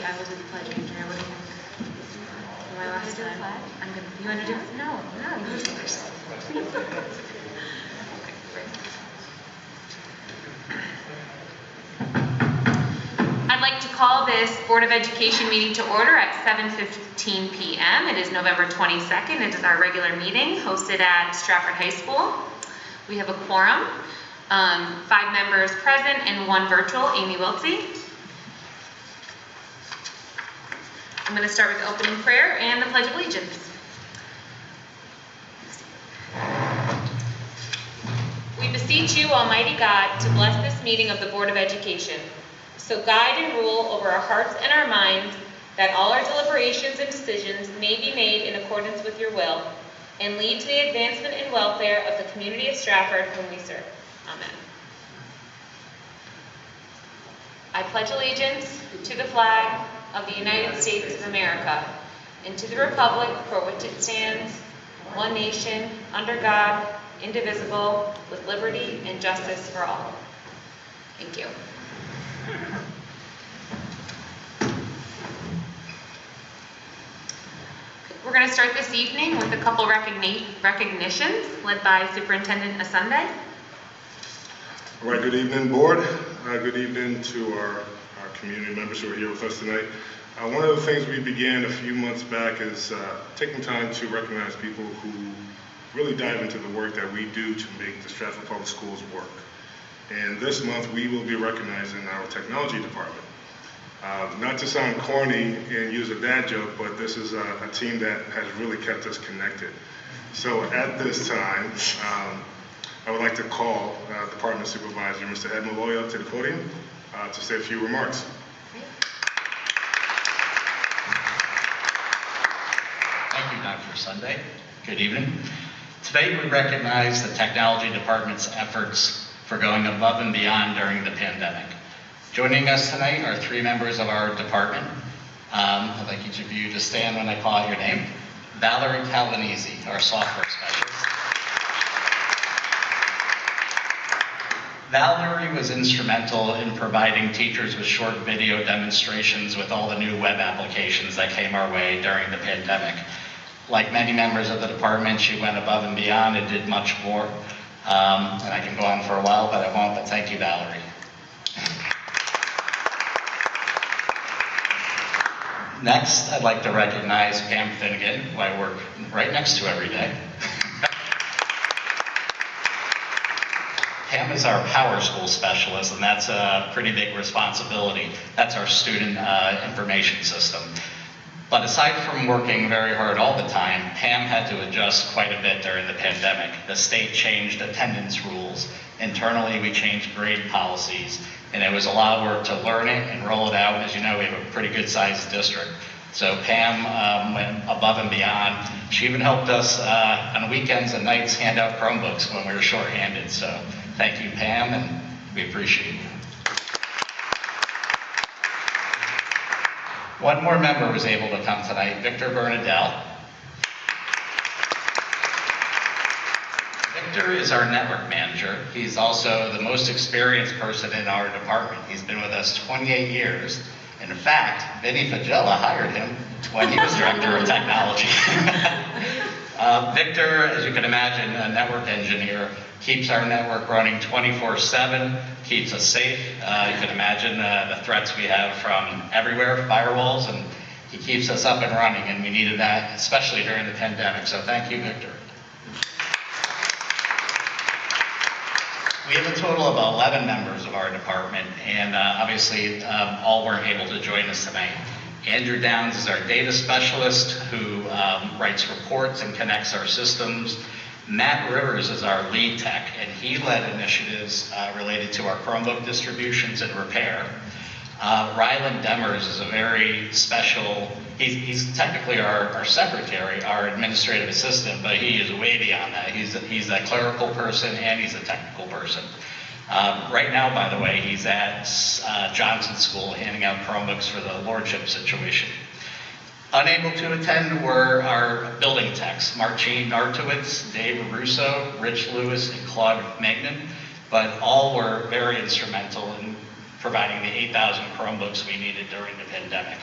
I will do the pledge, Andrea. What do you think? My last time. I'm gonna. You want to do it? No, you do it first. I'd like to call this Board of Education meeting to order at 7:15 p.m. It is November 22nd. It is our regular meeting hosted at Stratford High School. We have a quorum, 5 members present and 1 virtual, Amy Wiltsey. I'm going to start with the opening prayer and the Pledge of Allegiance. We beseech you, Almighty God, to bless this meeting of the Board of Education. So guide and rule over our hearts and our minds, that all our deliberations and decisions may be made in accordance with your will, and lead to the advancement and welfare of the community of Stratford whom we serve. Amen. I pledge allegiance to the flag of the United States of America, and to the republic for which it stands, one nation, under God, indivisible, with liberty and justice for all. Thank you. We're going to start this evening with a couple recognitions led by Superintendent Asunde. All right, good evening, board. Good evening to our community members who are here with us tonight. One of the things we began a few months back is taking time to recognize people who really dive into the work that we do to make the Stratford Public Schools work. And this month we will be recognizing our technology department. Not to sound corny and use a dad joke, but this is a team that has really kept us connected. So at this time, I would like to call Department Supervisor Mr. Ed Maloya to the podium to say a few remarks. Thank you, Dr. Sunday. Good evening. Today we recognize the Technology Department's efforts for going above and beyond during the pandemic. Joining us tonight are 3 members of our department. I'd like each of you to stand when I call out your name. Valerie Calvanese, our software specialist. Valerie was instrumental in providing teachers with short video demonstrations with all the new web applications that came our way during the pandemic. Like many members of the department, she went above and beyond and did much more. And I can go on for a while, but I won't, but thank you, Valerie. Next, I'd like to recognize Pam Finnegan, who I work right next to every day. Pam is our Power School specialist, and that's a pretty big responsibility. That's our student information system. But aside from working very hard all the time, Pam had to adjust quite a bit during the pandemic. The state changed attendance rules. Internally, we changed grade policies, and it was a lot of work to learn it and roll it out. As you know, we have a pretty good sized district. So Pam went above and beyond. She even helped us on weekends and nights hand out Chromebooks when we were shorthanded. So thank you, Pam, and we appreciate you. One more member was able to come tonight, Victor Bernadel. Victor is our network manager. He's also the most experienced person in our department. He's been with us 28 years. And in fact, Vinny Fagella hired him when he was director of technology. Victor, as you can imagine, a network engineer, keeps our network running 24/7, keeps us safe. You can imagine the threats we have from everywhere, firewalls, and he keeps us up and running, and we needed that, especially during the pandemic. So thank you, Victor. We have a total of 11 members of our department, and obviously all weren't able to join us tonight. Andrew Downs is our data specialist who writes reports and connects our systems. Matt Rivers is our lead tech, and he led initiatives related to our Chromebook distributions and repair. Ryland Demers is a very special, he's technically our secretary, our administrative assistant, but he is way beyond that. He's a clerical person and he's a technical person. Right now, by the way, he's at Johnson School handing out Chromebooks for the lordship situation. Unable to attend were our building techs, Marcin Nartowitz, Dave Russo, Rich Lewis, and Claude Magnan, but all were very instrumental in providing the 8,000 Chromebooks we needed during the pandemic.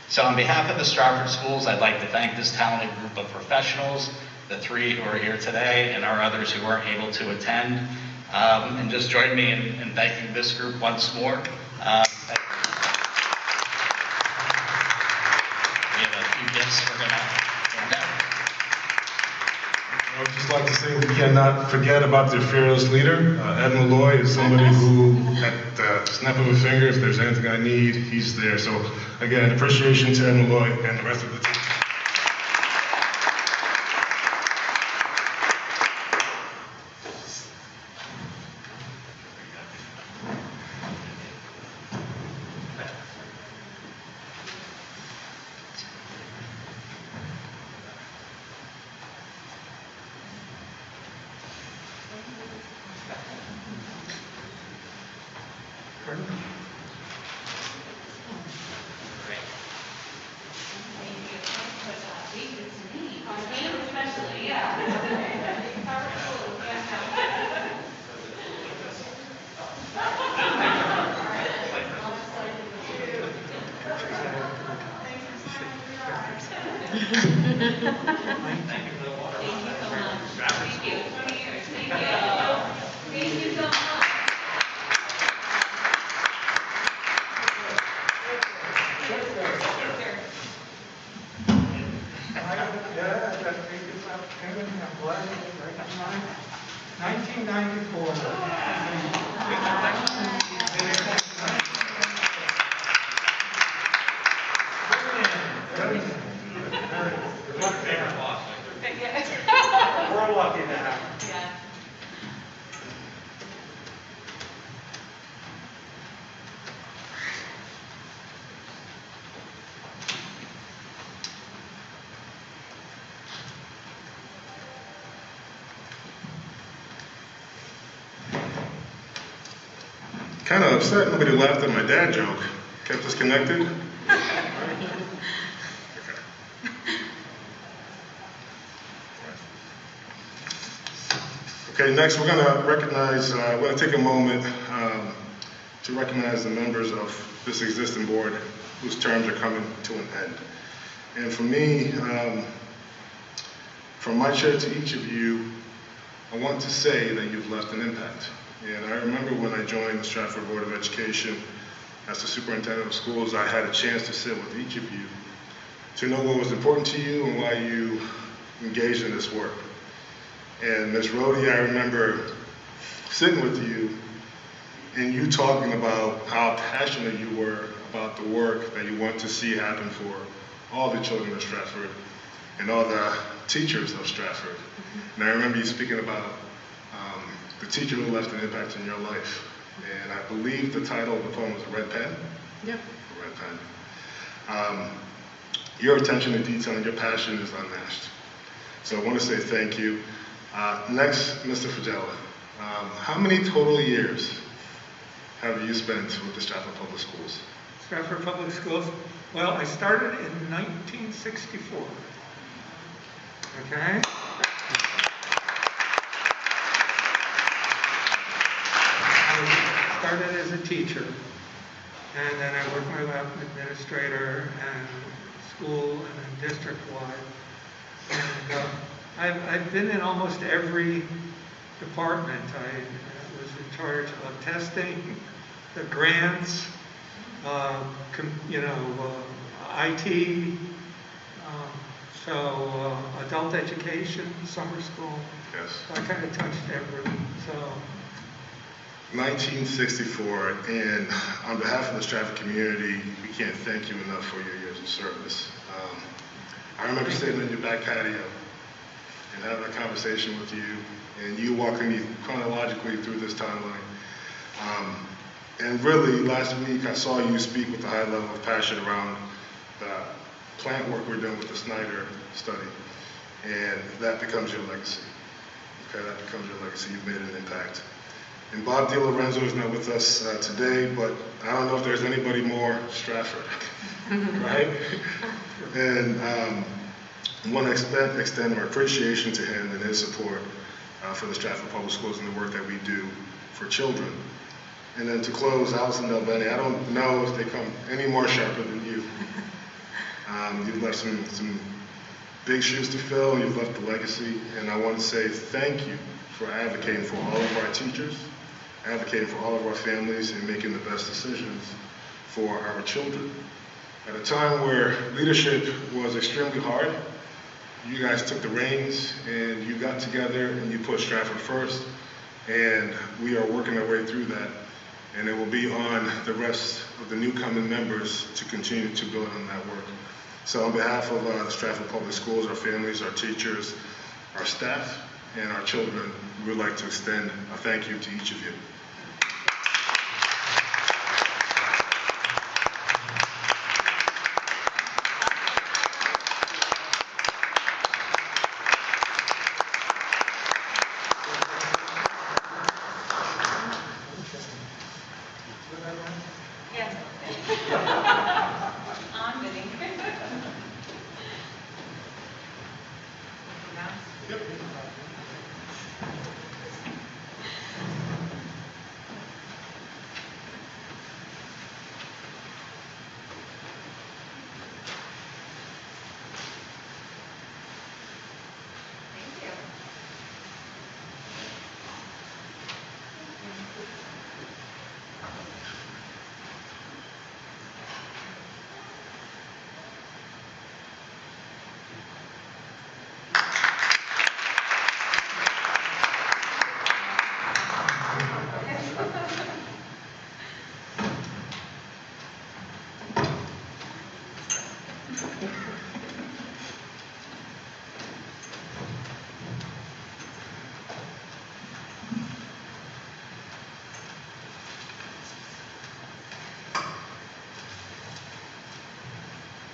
So on behalf of the Stratford schools, I'd like to thank this talented group of professionals, the 3 who are here today, and our others who weren't able to attend. And just join me in thanking this group once more. We have a few gifts we're going to hand out. I would just like to say we cannot forget about their fearless leader. Ed Malloy is somebody who, at the snap of a finger, if there's anything I need, he's there. So again, appreciation to Ed Malloy and the rest of the team. Kind of upset nobody laughed at my dad joke. Kept us connected. Okay, next we're going to recognize, we're going to take a moment to recognize the members of this existing board whose terms are coming to an end. And for me, from my chair to each of you, I want to say that you've left an impact. And I remember when I joined the Stratford Board of Education as the superintendent of schools, I had a chance to sit with each of you to know what was important to you and why you engaged in this work. And Ms. Rohde, I remember sitting with you and you talking about how passionate you were about the work that you want to see happen for all the children of Stratford and all the teachers of Stratford. And I remember you speaking about the teacher who left an impact in your life. And I believe the title of the poem was A Red Pen? Yep. A Red Pen. Your attention to detail and your passion is unmatched. So I want to say thank you. Next, Mr. Fagella. How many total years have you spent with the Stratford Public Schools? Stratford Public Schools? Well, I started in 1964. Okay? I started as a teacher, and then I worked my way up administrator and school and then district-wide. And I've been in almost every department. I was in charge of testing, the grants, IT, adult education, summer school. Yes. So I kind of touched everything. So 1964, and on behalf of the Stratford community, we can't thank you enough for your years of service. I remember sitting in your back patio and having a conversation with you, and you walking me chronologically through this timeline. And really, last week, I saw you speak with a high level of passion around the plant work we're doing with the Snyder study, and that becomes your legacy. Okay, that becomes your legacy. You've made an impact. And Bob DiLorenzo is not with us today, but I don't know if there's anybody more Stratford, right? And I want to extend our appreciation to him and his support for the Stratford Public Schools and the work that we do for children. And then to close, Allison Del Bene, I don't know if they come any more sharper than you. You've left some big shoes to fill, and you've left a legacy, and I want to say thank you for advocating for all of our teachers, advocating for all of our families, and making the best decisions for our children. At a time where leadership was extremely hard, you guys took the reins and you got together and you put Stratford first, and we are working our way through that. And it will be on the rest of the new coming members to continue to build on that work. So on behalf of the Stratford Public Schools, our families, our teachers, our staff, and our children, we would like to extend a thank you to each of you.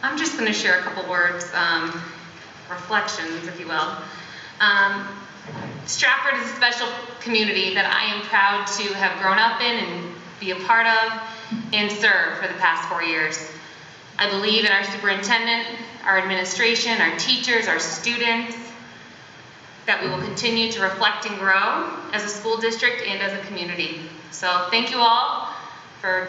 I'm just going to share a couple words, reflections, if you will. Stratford is a special community that I am proud to have grown up in and be a part of and serve for the past 4 years. I believe in our superintendent, our administration, our teachers, our students, that we will continue to reflect and grow as a school district and as a community. So thank you all for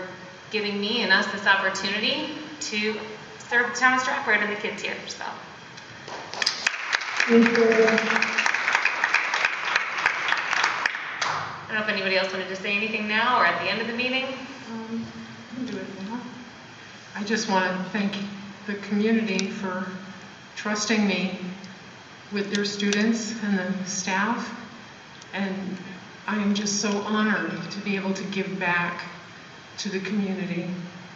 giving me and us this opportunity to serve the town of Stratford and the kids here. So. Thank you. I don't know if anybody else wanted to say anything now or at the end of the meeting. I'll do it now. I just want to thank the community for trusting me with their students and the staff, and I am just so honored to be able to give back to the community.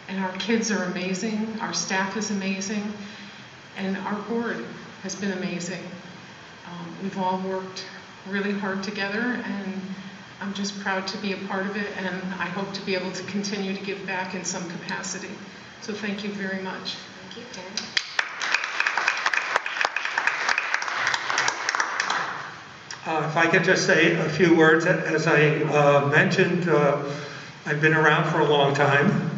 And our kids are amazing, our staff is amazing, and our board has been amazing. We've all worked really hard together, and I'm just proud to be a part of it, and I hope to be able to continue to give back in some capacity. So thank you very much. Thank you, Karen. If I could just say a few words, as I mentioned, I've been around for a long time,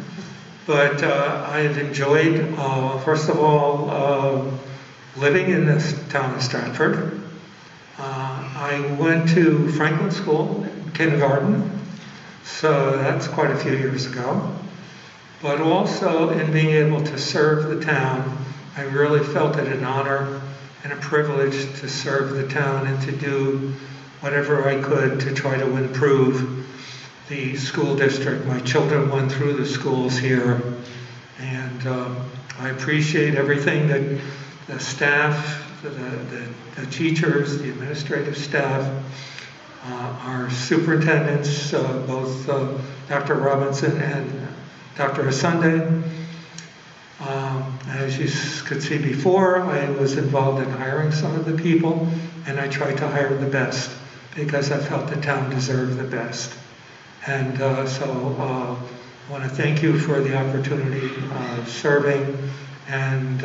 but I've enjoyed, first of all, living in this town of Stratford. I went to Franklin School, kindergarten, so that's quite a few years ago. But also in being able to serve the town, I really felt it an honor and a privilege to serve the town and to do whatever I could to try to improve the school district. My children went through the schools here, and I appreciate everything that the staff, the teachers, the administrative staff, our superintendents, both Dr. Robinson and Dr. Asunde. As you could see before, I was involved in hiring some of the people, and I tried to hire the best because I felt the town deserved the best. And so I want to thank you for the opportunity of serving, and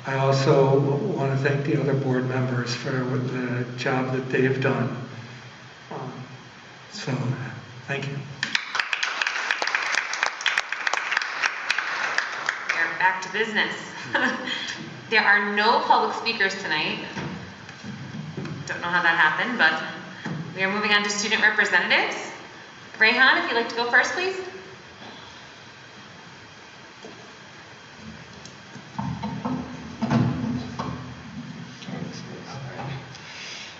I also want to thank the other board members for the job that they have done. So thank you. We're back to business. There are no public speakers tonight. Don't know how that happened, but we are moving on to student representatives. Rayhan, if you'd like to go first, please.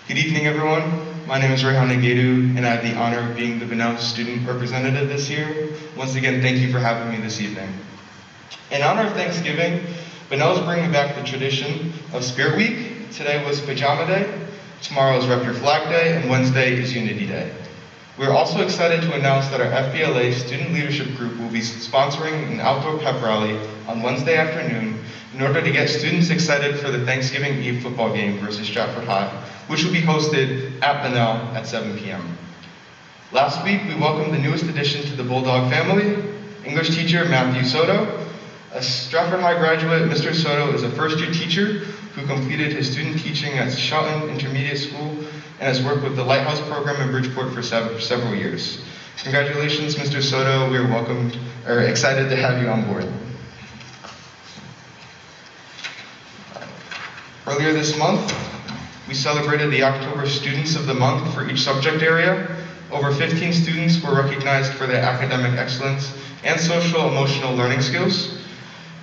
Good evening, everyone. My name is Rayhan Nagadu, and I have the honor of being the Bernadel student representative this year. Once again, thank you for having me this evening. In honor of Thanksgiving, Bernadel is bringing back the tradition of Spirit Week. Today was Pajama Day, tomorrow is Rep Your Flag Day, and Wednesday is Unity Day. We're also excited to announce that our FBLA Student Leadership Group will be sponsoring an outdoor pep rally on Wednesday afternoon in order to get students excited for the Thanksgiving Eve football game versus Stratford High, which will be hosted at Bernadel at 7 p.m. Last week, we welcomed the newest addition to the Bulldog family, English teacher Matthew Soto. A Stratford High graduate, Mr. Soto is a first-year teacher who completed his student teaching at Shelton Intermediate School and has worked with the Lighthouse program in Bridgeport for several years. Congratulations, Mr. Soto. We are excited to have you on board. Earlier this month, we celebrated the October Students of the Month for each subject area. Over 15 students were recognized for their academic excellence and social emotional learning skills.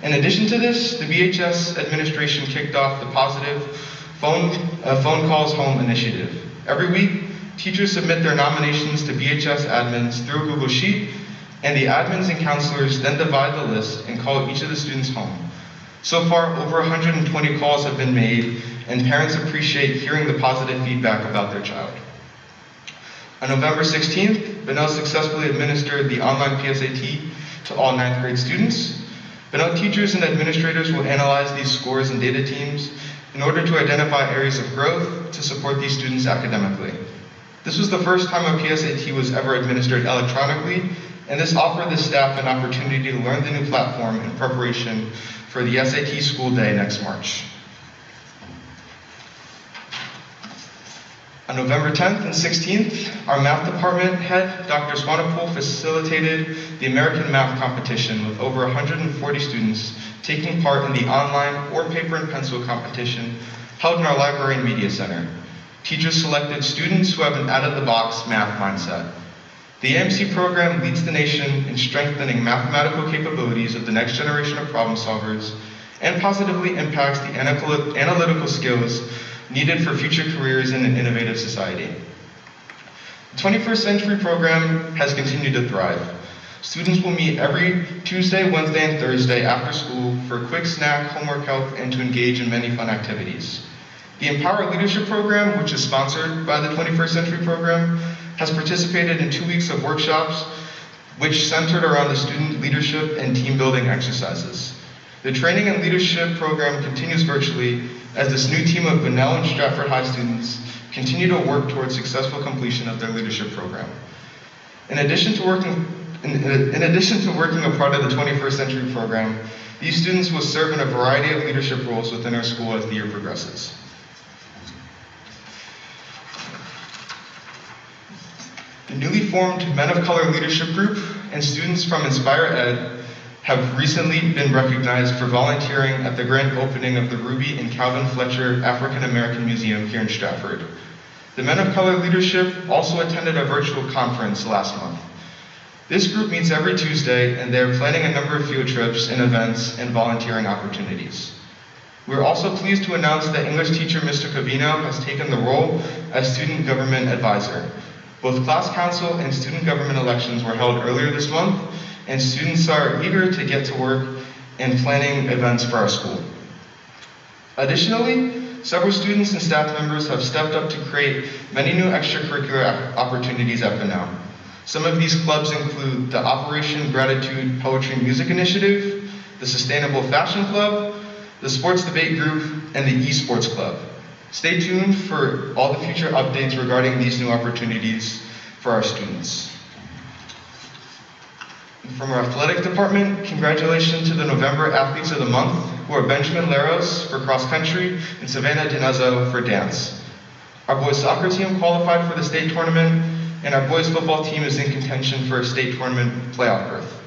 In addition to this, the BHS administration kicked off the Positive Phone Calls Home initiative. Every week, teachers submit their nominations to BHS admins through a Google Sheet, and the admins and counselors then divide the list and call each of the students home. So far, over 120 calls have been made, and parents appreciate hearing the positive feedback about their child. On November 16th, Bernadel successfully administered the online PSAT to all 9th grade students. Bernadel teachers and administrators will analyze these scores and data teams in order to identify areas of growth to support these students academically. This was the first time a PSAT was ever administered electronically, and this offered the staff an opportunity to learn the new platform in preparation for the SAT school day next March. On November 10th and 16th, our math department head, Dr. Swanepoel, facilitated the American Math Competition with over 140 students taking part in the online or paper and pencil competition held in our library and media center. Teachers selected students who have an out-of-the-box math mindset. The AMC program leads the nation in strengthening mathematical capabilities of the next generation of problem solvers and positively impacts the analytical skills needed for future careers in an innovative society. The 21st Century program has continued to thrive. Students will meet every Tuesday, Wednesday, and Thursday after school for a quick snack, homework help, and to engage in many fun activities. The Empower Leadership program, which is sponsored by the 21st Century program, has participated in 2 weeks of workshops which centered around the student leadership and team building exercises. The training and leadership program continues virtually as this new team of Bernadel and Stratford High students continue to work towards successful completion of their leadership program. In addition to working a part of the 21st Century program, these students will serve in a variety of leadership roles within our school as the year progresses. The newly formed Men of Color Leadership Group and students from Inspire Ed have recently been recognized for volunteering at the grand opening of the Ruby and Calvin Fletcher African American Museum here in Stratford. The Men of Color Leadership also attended a virtual conference last month. This group meets every Tuesday, and they're planning a number of field trips and events and volunteering opportunities. We're also pleased to announce that English teacher Mr. Covino has taken the role as student government advisor. Both class council and student government elections were held earlier this month, and students are eager to get to work in planning events for our school. Additionally, several students and staff members have stepped up to create many new extracurricular opportunities at Bernadel. Some of these clubs include the Operation Gratitude Poetry and Music Initiative, the Sustainable Fashion Club, the Sports Debate Group, and the Esports Club. Stay tuned for all the future updates regarding these new opportunities for our students. From our athletic department, congratulations to the November Athletes of the Month, who are Benjamin Leros for cross country and Savannah Dinazzo for dance. Our boys soccer team qualified for the state tournament, and our boys football team is in contention for a state tournament playoff berth.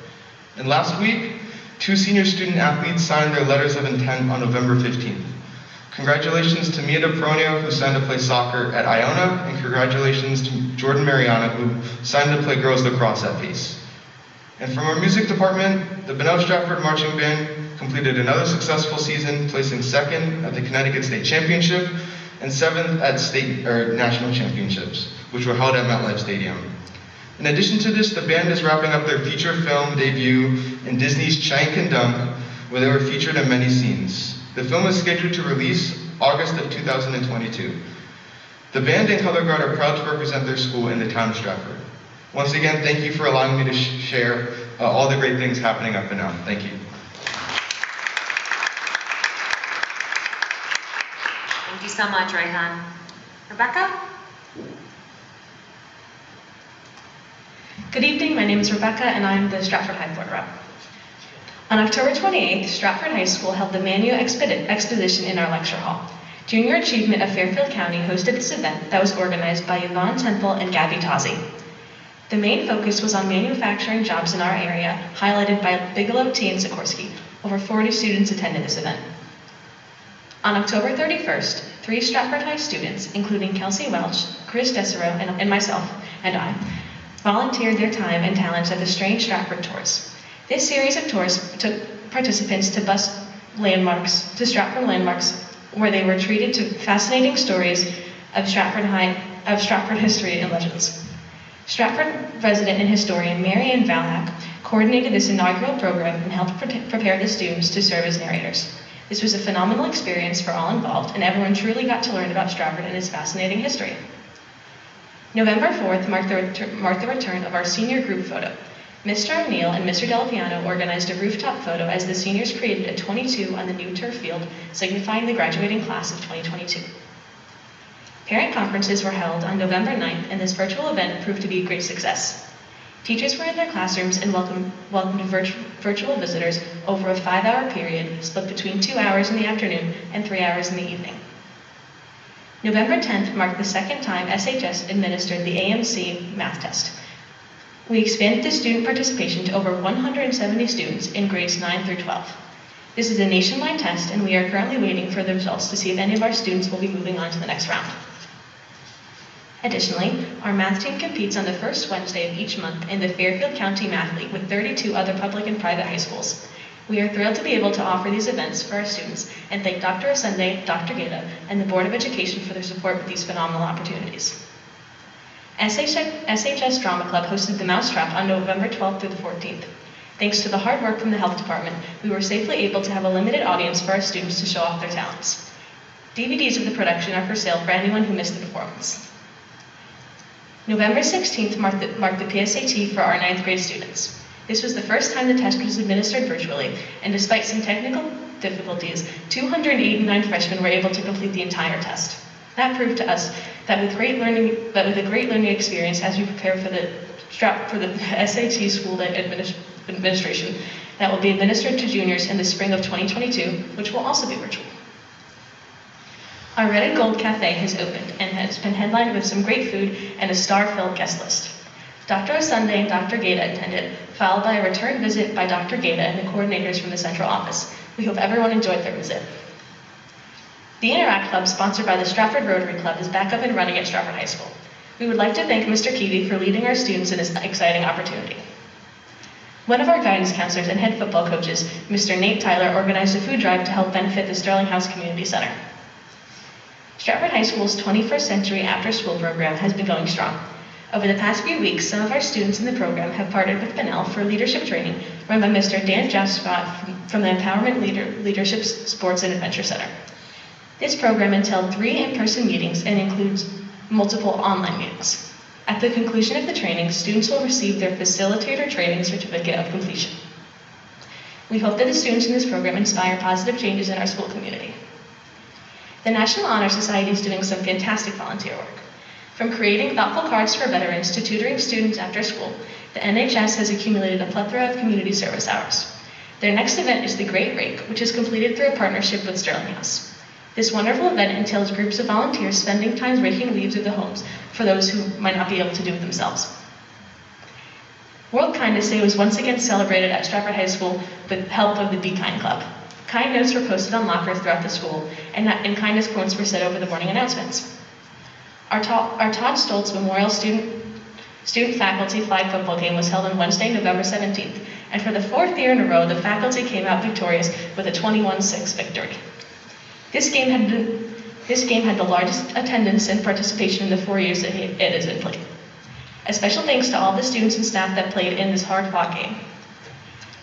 And last week, 2 senior student athletes signed their letters of intent on November 15th. Congratulations to Mia DePronio, who signed to play soccer at Iona, and congratulations to Jordan Mariana, who signed to play girls lacrosse at Pace. And from our music department, the Bernadel Stratford Marching Band completed another successful season, placing 2nd at the Connecticut State Championship and 7th at state or national championships, which were held at MetLife Stadium. In addition to this, the band is wrapping up their feature film debut in Disney's Shank and Dump, where they were featured in many scenes. The film is scheduled to release August of 2022. The band and color guard are proud to represent their school in the town of Stratford. Once again, thank you for allowing me to share all the great things happening up and down. Thank you. Thank you so much, Rayhan. Rebecca? Good evening, my name is Rebecca and I'm the Stratford High Board Rep. On October 28th, Stratford High School held the Manu Exposition in our lecture hall. Junior Achievement of Fairfield County hosted this event that was organized by Yvonne Temple and Gabby Tozzi. The main focus was on manufacturing jobs in our area, highlighted by Bigelow, T. and Sikorsky. Over 40 students attended this event. On October 31st, 3 Stratford High students, including Kelsey Welch, Chris Desereau, and myself, and I, volunteered their time and talents at the Strange Stratford Tours. This series of tours took participants to Stratford landmarks, where they were treated to fascinating stories of Stratford history and legends. Stratford resident and historian Mary Ann Valhack coordinated this inaugural program and helped prepare the students to serve as narrators. This was a phenomenal experience for all involved, and everyone truly got to learn about Stratford and its fascinating history. November 4th marked the return of our senior group photo. Mr. O'Neill and Mr. Delpiano organized a rooftop photo as the seniors created a 22 on the new turf field, signifying the graduating class of 2022. Parent conferences were held on November 9th, and this virtual event proved to be a great success. Teachers were in their classrooms and welcomed virtual visitors over a 5-hour period, split between 2 hours in the afternoon and 3 hours in the evening. November 10th marked the second time SHS administered the AMC math test. We expanded the student participation to over 170 students in grades 9 through 12. This is a nationwide test, and we are currently waiting for the results to see if any of our students will be moving on to the next round. Additionally, our math team competes on the first Wednesday of each month in the Fairfield County Math League with 32 other public and private high schools. We are thrilled to be able to offer these events for our students and thank Dr. Asende, Dr. Gata, and the Board of Education for their support with these phenomenal opportunities. SHS Drama Club hosted the Mousetrap on November 12th through the 14th. Thanks to the hard work from the health department, we were safely able to have a limited audience for our students to show off their talents. DVDs of the production are for sale for anyone who missed the performance. November 16th marked the PSAT for our 9th grade students. This was the first time the test was administered virtually, and despite some technical difficulties, 289 freshmen were able to complete the entire test. That proved to us that with a great learning experience as we prepare for the SAT school day administration that will be administered to juniors in the spring of 2022, which will also be virtual. Our Red and Gold Cafe has opened and has been headlined with some great food and a star-filled guest list. Dr. Asende and Dr. Gata attended, followed by a return visit by Dr. Gata and the coordinators from the central office. We hope everyone enjoyed their visit. The Interact Club, sponsored by the Stratford Rotary Club, is back up and running at Stratford High School. We would like to thank Mr. Keevy for leading our students in this exciting opportunity. One of our guidance counselors and head football coaches, Mr. Nate Tyler, organized a food drive to help benefit the Sterling House Community Center. Stratford High School's 21st Century After-School program has been going strong. Over the past few weeks, some of our students in the program have partnered with Bernadel for leadership training run by Mr. Dan Jaspat from the Empowerment Leadership Sports and Adventure Center. This program entailed 3 in-person meetings and includes multiple online meetings. At the conclusion of the training, students will receive their Facilitator Training Certificate of Completion. We hope that the students in this program inspire positive changes in our school community. The National Honor Society is doing some fantastic volunteer work. From creating thoughtful cards for veterans to tutoring students after school, the NHS has accumulated a plethora of community service hours. Their next event is the Great Rake, which is completed through a partnership with Sterling House. This wonderful event entails groups of volunteers spending time raking leaves of the homes for those who might not be able to do it themselves. World Kindness Day was once again celebrated at Stratford High School with help of the Be Kind Club. Kind notes were posted on lockers throughout the school, and kindness quotes were said over the morning announcements. Our Todd Stoltz Memorial Student Faculty Flag Football Game was held on Wednesday, November 17th, and for the 4th year in a row, the faculty came out victorious with a 21-6 victory. This game had the largest attendance and participation in the 4 years that it has been played. A special thanks to all the students and staff that played in this hard-fought game.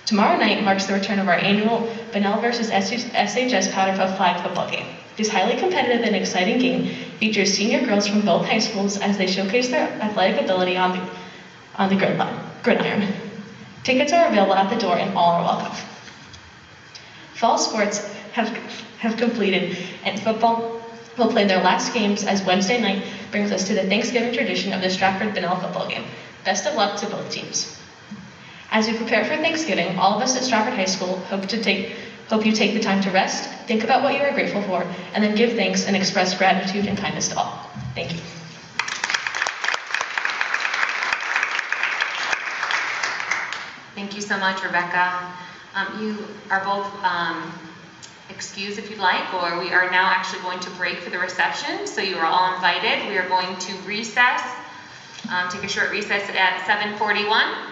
Tomorrow night marks the return of our annual Bernadel versus SHS Powder Puff Flag Football Game. This highly competitive and exciting game features senior girls from both high schools as they showcase their athletic ability on the gridiron. Tickets are available at the door and all are welcome. Fall sports have completed and football will play their last games as Wednesday night brings us to the Thanksgiving tradition of the Stratford Bernadel football game. Best of luck to both teams. As we prepare for Thanksgiving, all of us at Stratford High School hope you take the time to rest, think about what you are grateful for, and then give thanks and express gratitude and kindness to all. Thank you. Thank you so much, Rebecca. You are both excused if you'd like, or we are now actually going to break for the reception, so you are all invited. We are going to recess, take a short recess at 7:41.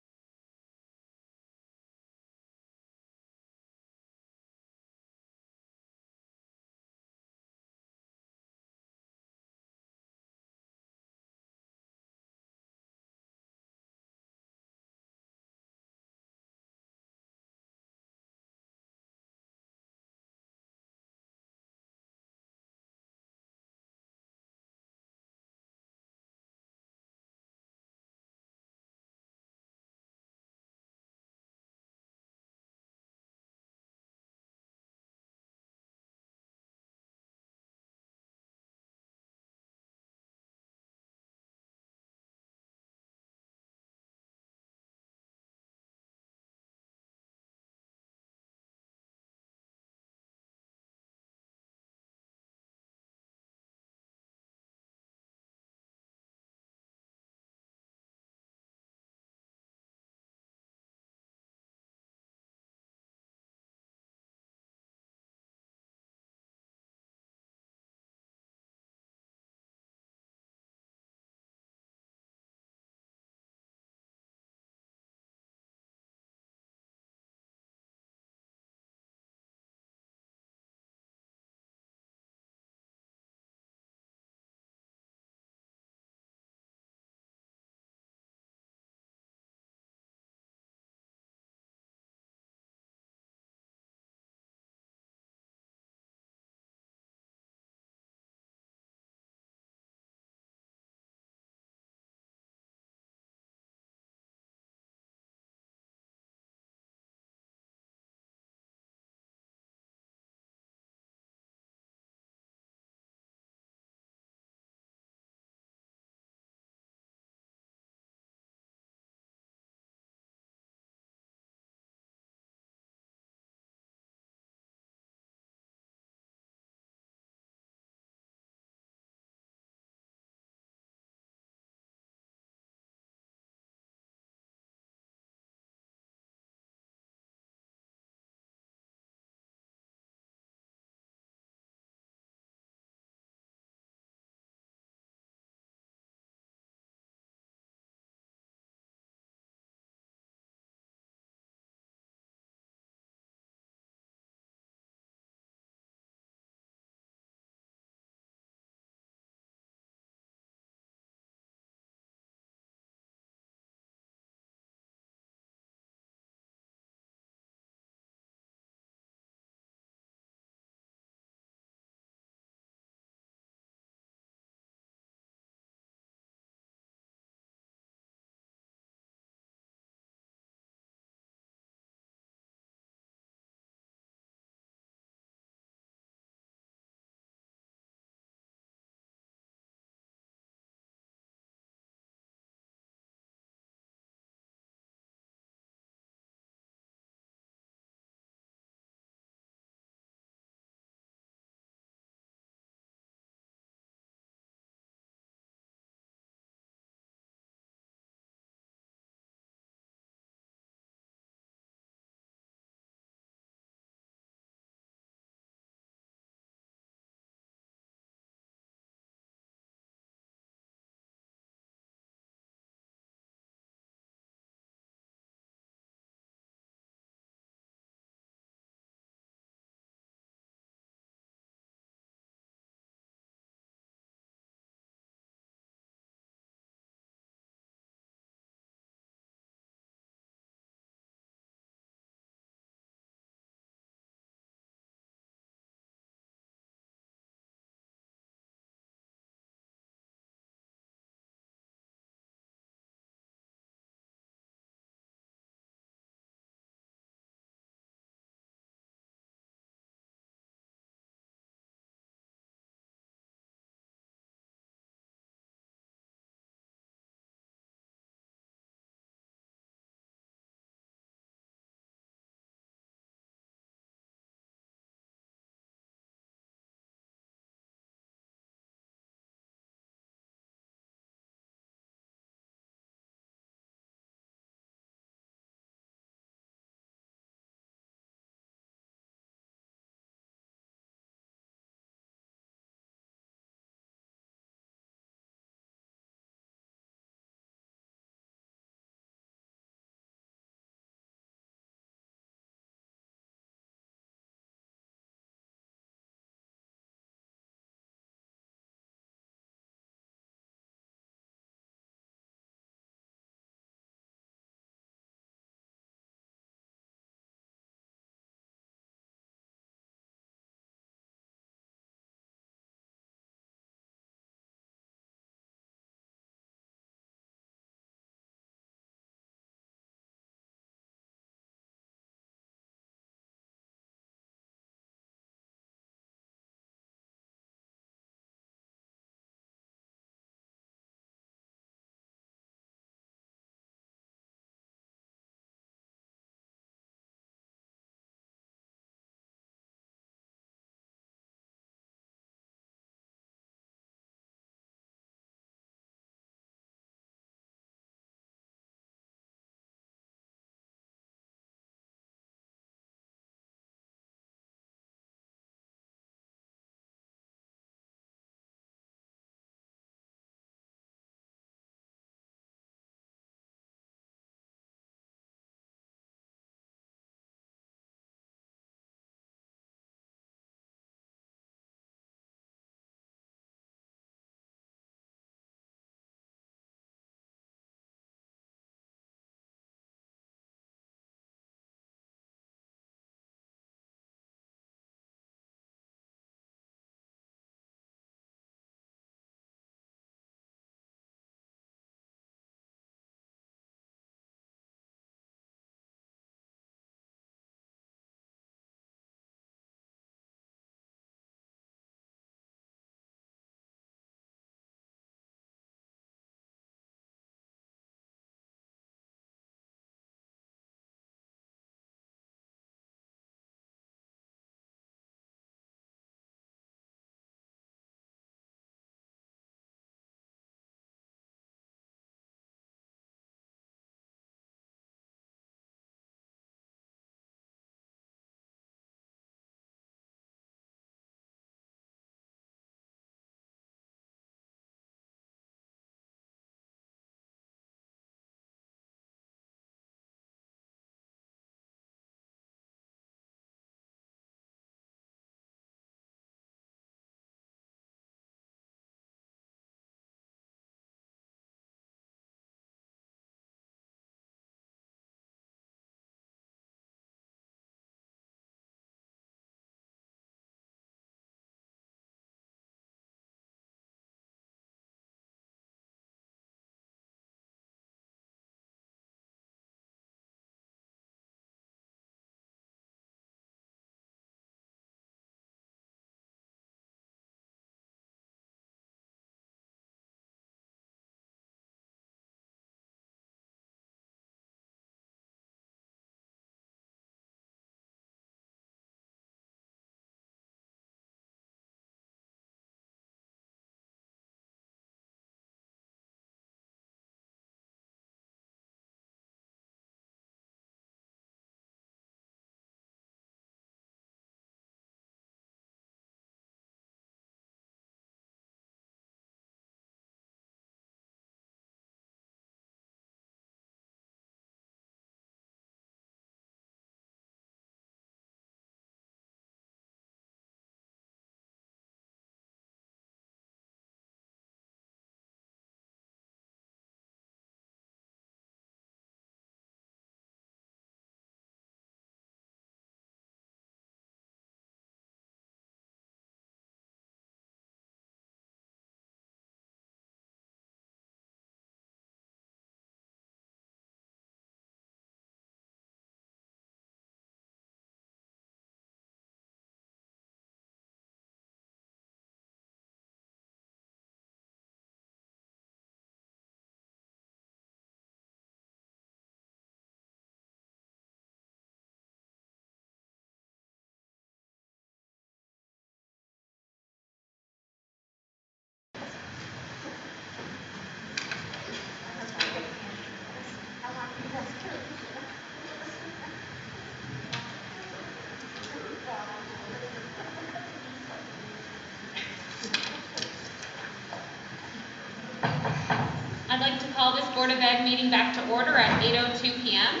call this Board of Ed meeting back to order at 8:02 p.m.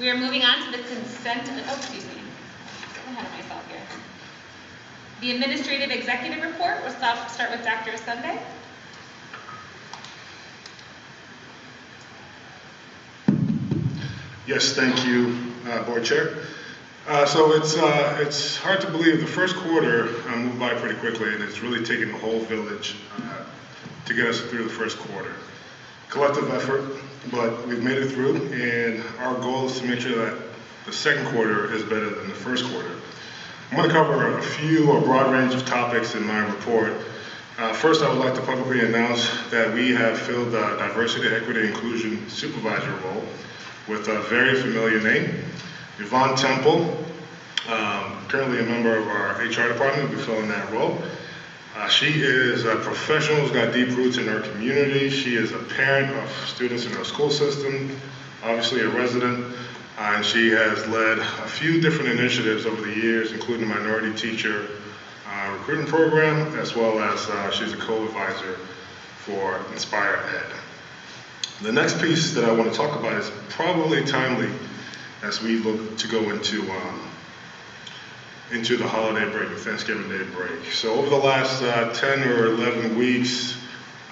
We are moving on to the consent, excuse me, I'm ahead of myself here. The administrative executive report, we'll start with Dr. Sunday. Yes, thank you, Board Chair. So it's hard to believe the first quarter moved by pretty quickly, and it's really taken the whole village to get us through the first quarter. Collective effort, but we've made it through, and our goal is to make sure that the second quarter is better than the first quarter. I'm going to cover a broad range of topics in my report. First, I would like to publicly announce that we have filled the Diversity, Equity, Inclusion Supervisor role with a very familiar name, Yvonne Temple, currently a member of our HR department, will be filling that role. She is a professional who's got deep roots in our community. She is a parent of students in our school system, obviously a resident, and she has led a few different initiatives over the years, including the minority teacher recruitment program, as well as she's a co-advisor for Inspire Ed. The next piece that I want to talk about is probably timely as we look to go into the holiday break, the Thanksgiving Day break. So over the last 10 or 11 weeks,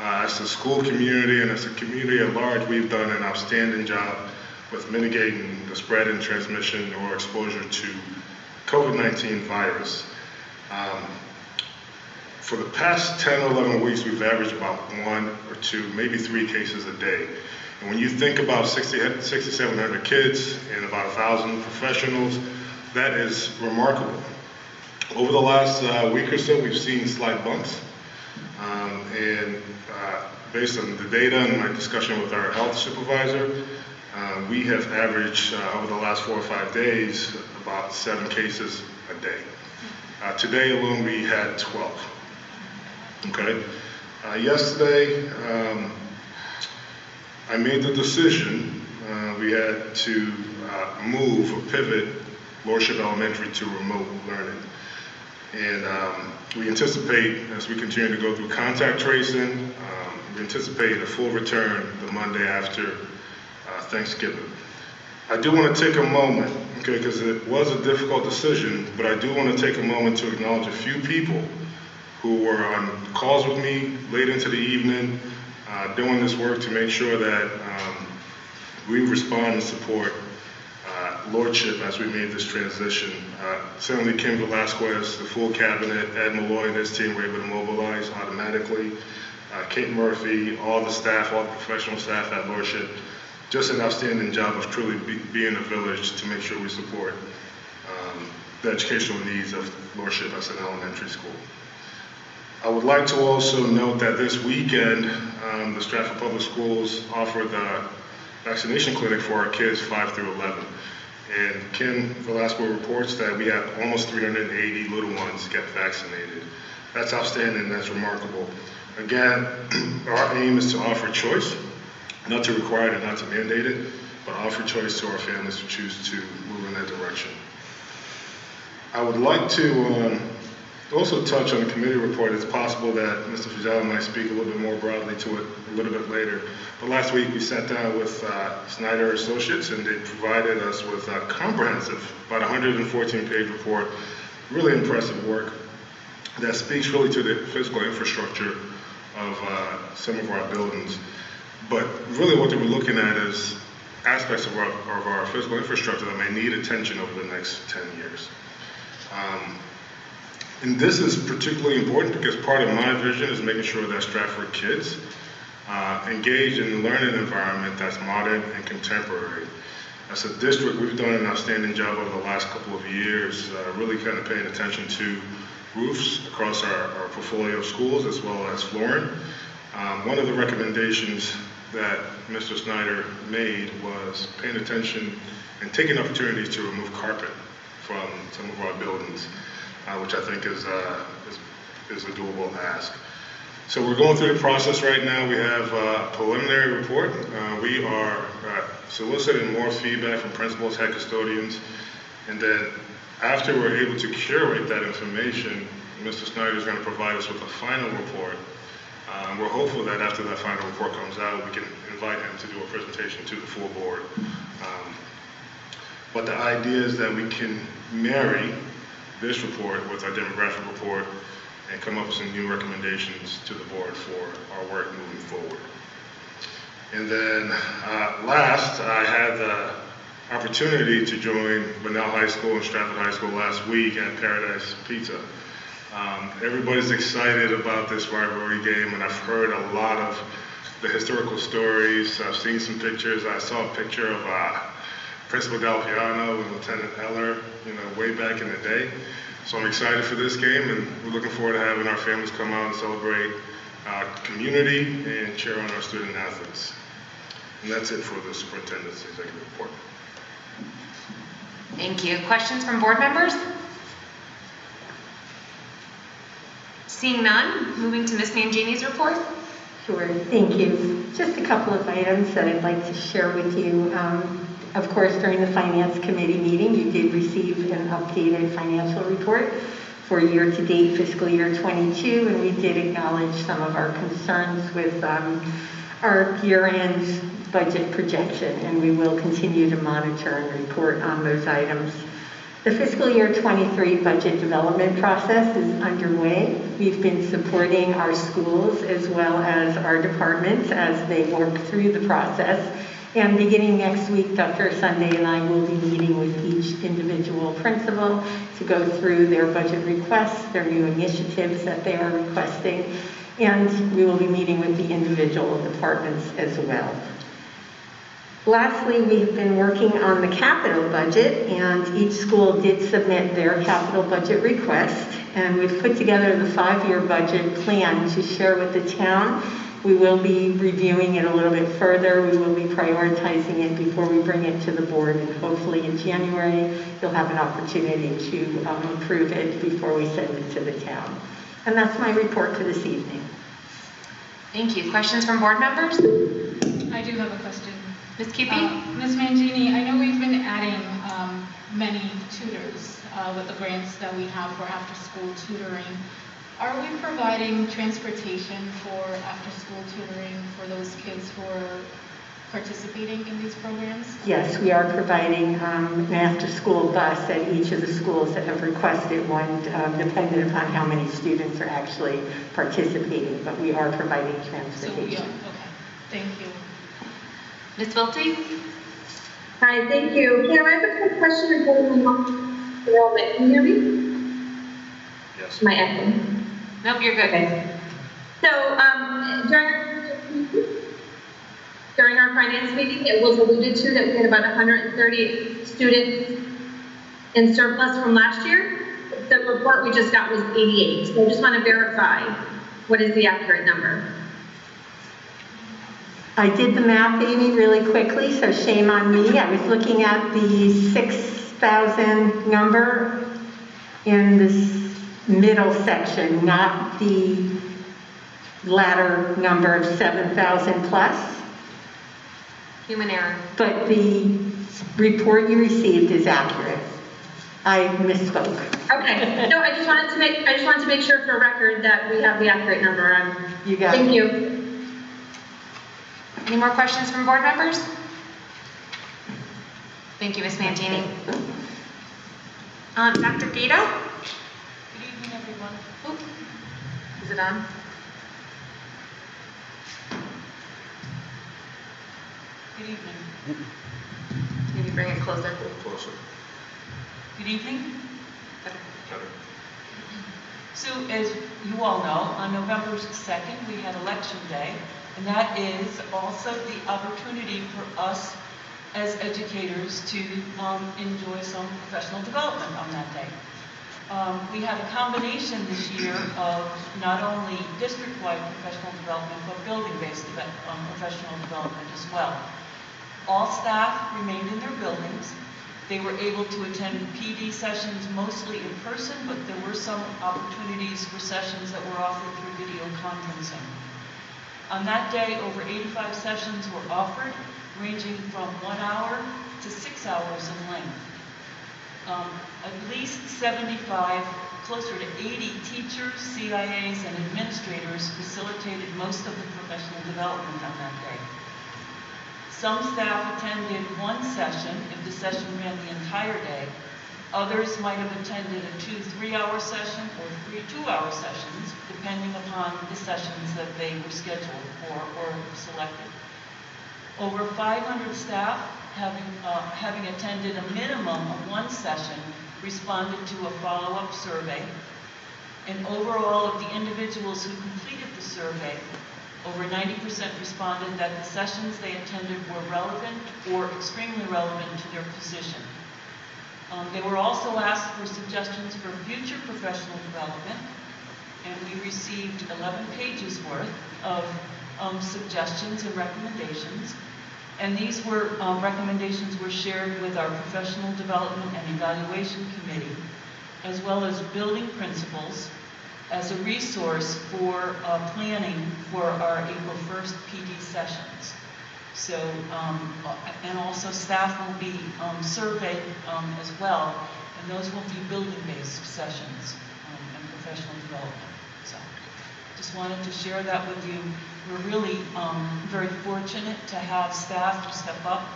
as a school community and as a community at large, we've done an outstanding job with mitigating the spread and transmission or exposure to COVID-19 virus. For the past 10 or 11 weeks, we've averaged about 1 or 2, maybe 3 cases a day. And when you think about 6,700 kids and about 1,000 professionals, that is remarkable. Over the last week or so, we've seen slight bumps. Based on the data and my discussion with our health supervisor, we have averaged over the last 4 or 5 days about 7 cases a day. Today alone, we had 12. Okay. Yesterday, I made the decision. We had to move or pivot Lordship Elementary to remote learning. And we anticipate, as we continue to go through contact tracing, we anticipate a full return the Monday after Thanksgiving. I do want to take a moment, okay, because it was a difficult decision, but I do want to take a moment to acknowledge a few people who were on calls with me late into the evening, doing this work to make sure that we respond and support Lordship as we made this transition. Certainly Kim Velasquez, the full cabinet, Ed Malloy and his team were able to mobilize automatically. Kate Murphy, all the staff, all the professional staff at Lordship, just an outstanding job of truly being a village to make sure we support the educational needs of Lordship as an elementary school. I would like to also note that this weekend, the Stratford Public Schools offered the vaccination clinic for our kids 5 through 11. And Kim Velasquez reports that we have almost 380 little ones get vaccinated. That's outstanding, that's remarkable. Again, our aim is to offer choice, not to require it, not to mandate it, but offer choice to our families who choose to move in that direction. I would like to also touch on the committee report. It's possible that Mr. Fiscal might speak a little bit more broadly to it a little bit later. But last week we sat down with Snyder Associates, and they provided us with a comprehensive, about 114-page report, really impressive work that speaks really to the physical infrastructure of some of our buildings. But really what they were looking at is aspects of our physical infrastructure that may need attention over the next 10 years. And this is particularly important because part of my vision is making sure that Stratford kids engage in a learning environment that's modern and contemporary. As a district, we've done an outstanding job over the last couple of years, really kind of paying attention to roofs across our portfolio of schools as well as flooring. One of the recommendations that Mr. Snyder made was paying attention and taking opportunities to remove carpet from some of our buildings, which I think is a doable ask. So we're going through the process right now. We have a preliminary report. We are soliciting more feedback from principals, head custodians, and then after we're able to curate that information, Mr. Snyder is going to provide us with a final report We're hopeful that after that final report comes out, we can invite him to do a presentation to the full board. But the idea is that we can marry this report with our demographic report and come up with some new recommendations to the board for our work moving forward. And then last, I had the opportunity to join Bernadel High School and Stratford High School last week at Paradise Pizza. Everybody's excited about this rivalry game, and I've heard a lot of the historical stories. I've seen some pictures. I saw a picture of Principal Dalpiano and Lieutenant Eller, way back in the day. So I'm excited for this game, and we're looking forward to having our families come out and celebrate our community and cheer on our student athletes. And that's it for the superintendent's executive report. Thank you. Questions from board members? Seeing none, moving to Ms. Mangini's report. Sure, thank you. Just a couple of items that I'd like to share with you. Of course, during the Finance Committee meeting, you did receive an updated financial report for year-to-date fiscal year 22, and we did acknowledge some of our concerns with our year-end budget projection, and we will continue to monitor and report on those items. The fiscal year 23 budget development process is underway. We've been supporting our schools as well as our departments as they work through the process. And beginning next week, Dr. Sunday and I will be meeting with each individual principal to go through their budget requests, their new initiatives that they are requesting, and we will be meeting with the individual departments as well. Lastly, we've been working on the capital budget, and each school did submit their capital budget request, and we've put together the 5-year budget plan to share with the town. We will be reviewing it a little bit further. We will be prioritizing it before we bring it to the board, and hopefully in January you'll have an opportunity to approve it before we send it to the town. And that's my report for this evening. Thank you. Questions from board members? I do have a question. Ms. Keepy? Ms. Mangini, I know we've been adding many tutors with the grants that we have for after-school tutoring. Are we providing transportation for after-school tutoring for those kids who are participating in these programs? Yes, we are providing an after-school bus at each of the schools that have requested one, depending upon how many students are actually participating, but we are providing transportation. So, okay, thank you. Ms. Wiltie? Hi, thank you. Cam, I have a quick question regarding enrollment. Can you hear me? Yes. Am I echoing? Nope, you're good. Okay. So, during our finance meeting, it was alluded to that we had about 130 students in surplus from last year. The report we just got was 88. So I just want to verify what is the accurate number. I did the math, Amy, really quickly, so shame on me. I was looking at the 6,000 number in this middle section, not the latter number of 7,000 plus. Human error. But the report you received is accurate. I misspoke. Okay. No, I just wanted to make sure for record that we have the accurate number. You got it. Thank you. Any more questions from board members? Thank you, Ms. Mangini. Dr. Gita? Good evening, everyone. Oop. Is it on? Good evening. Maybe bring it closer. A little closer. Good evening. Better. So as you all know, on November 2nd, we had Election Day, and that is also the opportunity for us as educators to enjoy some professional development on that day. We have a combination this year of not only district-wide professional development, but building-based professional development as well. All staff remained in their buildings. They were able to attend PD sessions mostly in person, but there were some opportunities for sessions that were offered through video conferencing. On that day, over 85 sessions were offered, ranging from 1 hour to 6 hours in length. At least 75 closer to 80 teachers, CIAs, and administrators facilitated most of the professional development on that day. Some staff attended one session if the session ran the entire day. Others might have attended a 2 3-hour session or 3 2-hour sessions, depending upon the sessions that they were scheduled for or selected. Over 500 staff, having attended a minimum of one session, responded to a follow-up survey. And overall, of the individuals who completed the survey, over 90% responded that the sessions they attended were relevant or extremely relevant to their position. They were also asked for suggestions for future professional development, and we received 11 pages worth of suggestions and recommendations. And these were recommendations were shared with our professional development and evaluation committee, as well as building principals, as a resource for planning for our April 1st PD sessions. So, and also staff will be surveyed as well, and those will be building-based sessions and professional development. So, just wanted to share that with you. We're really very fortunate to have staff to step up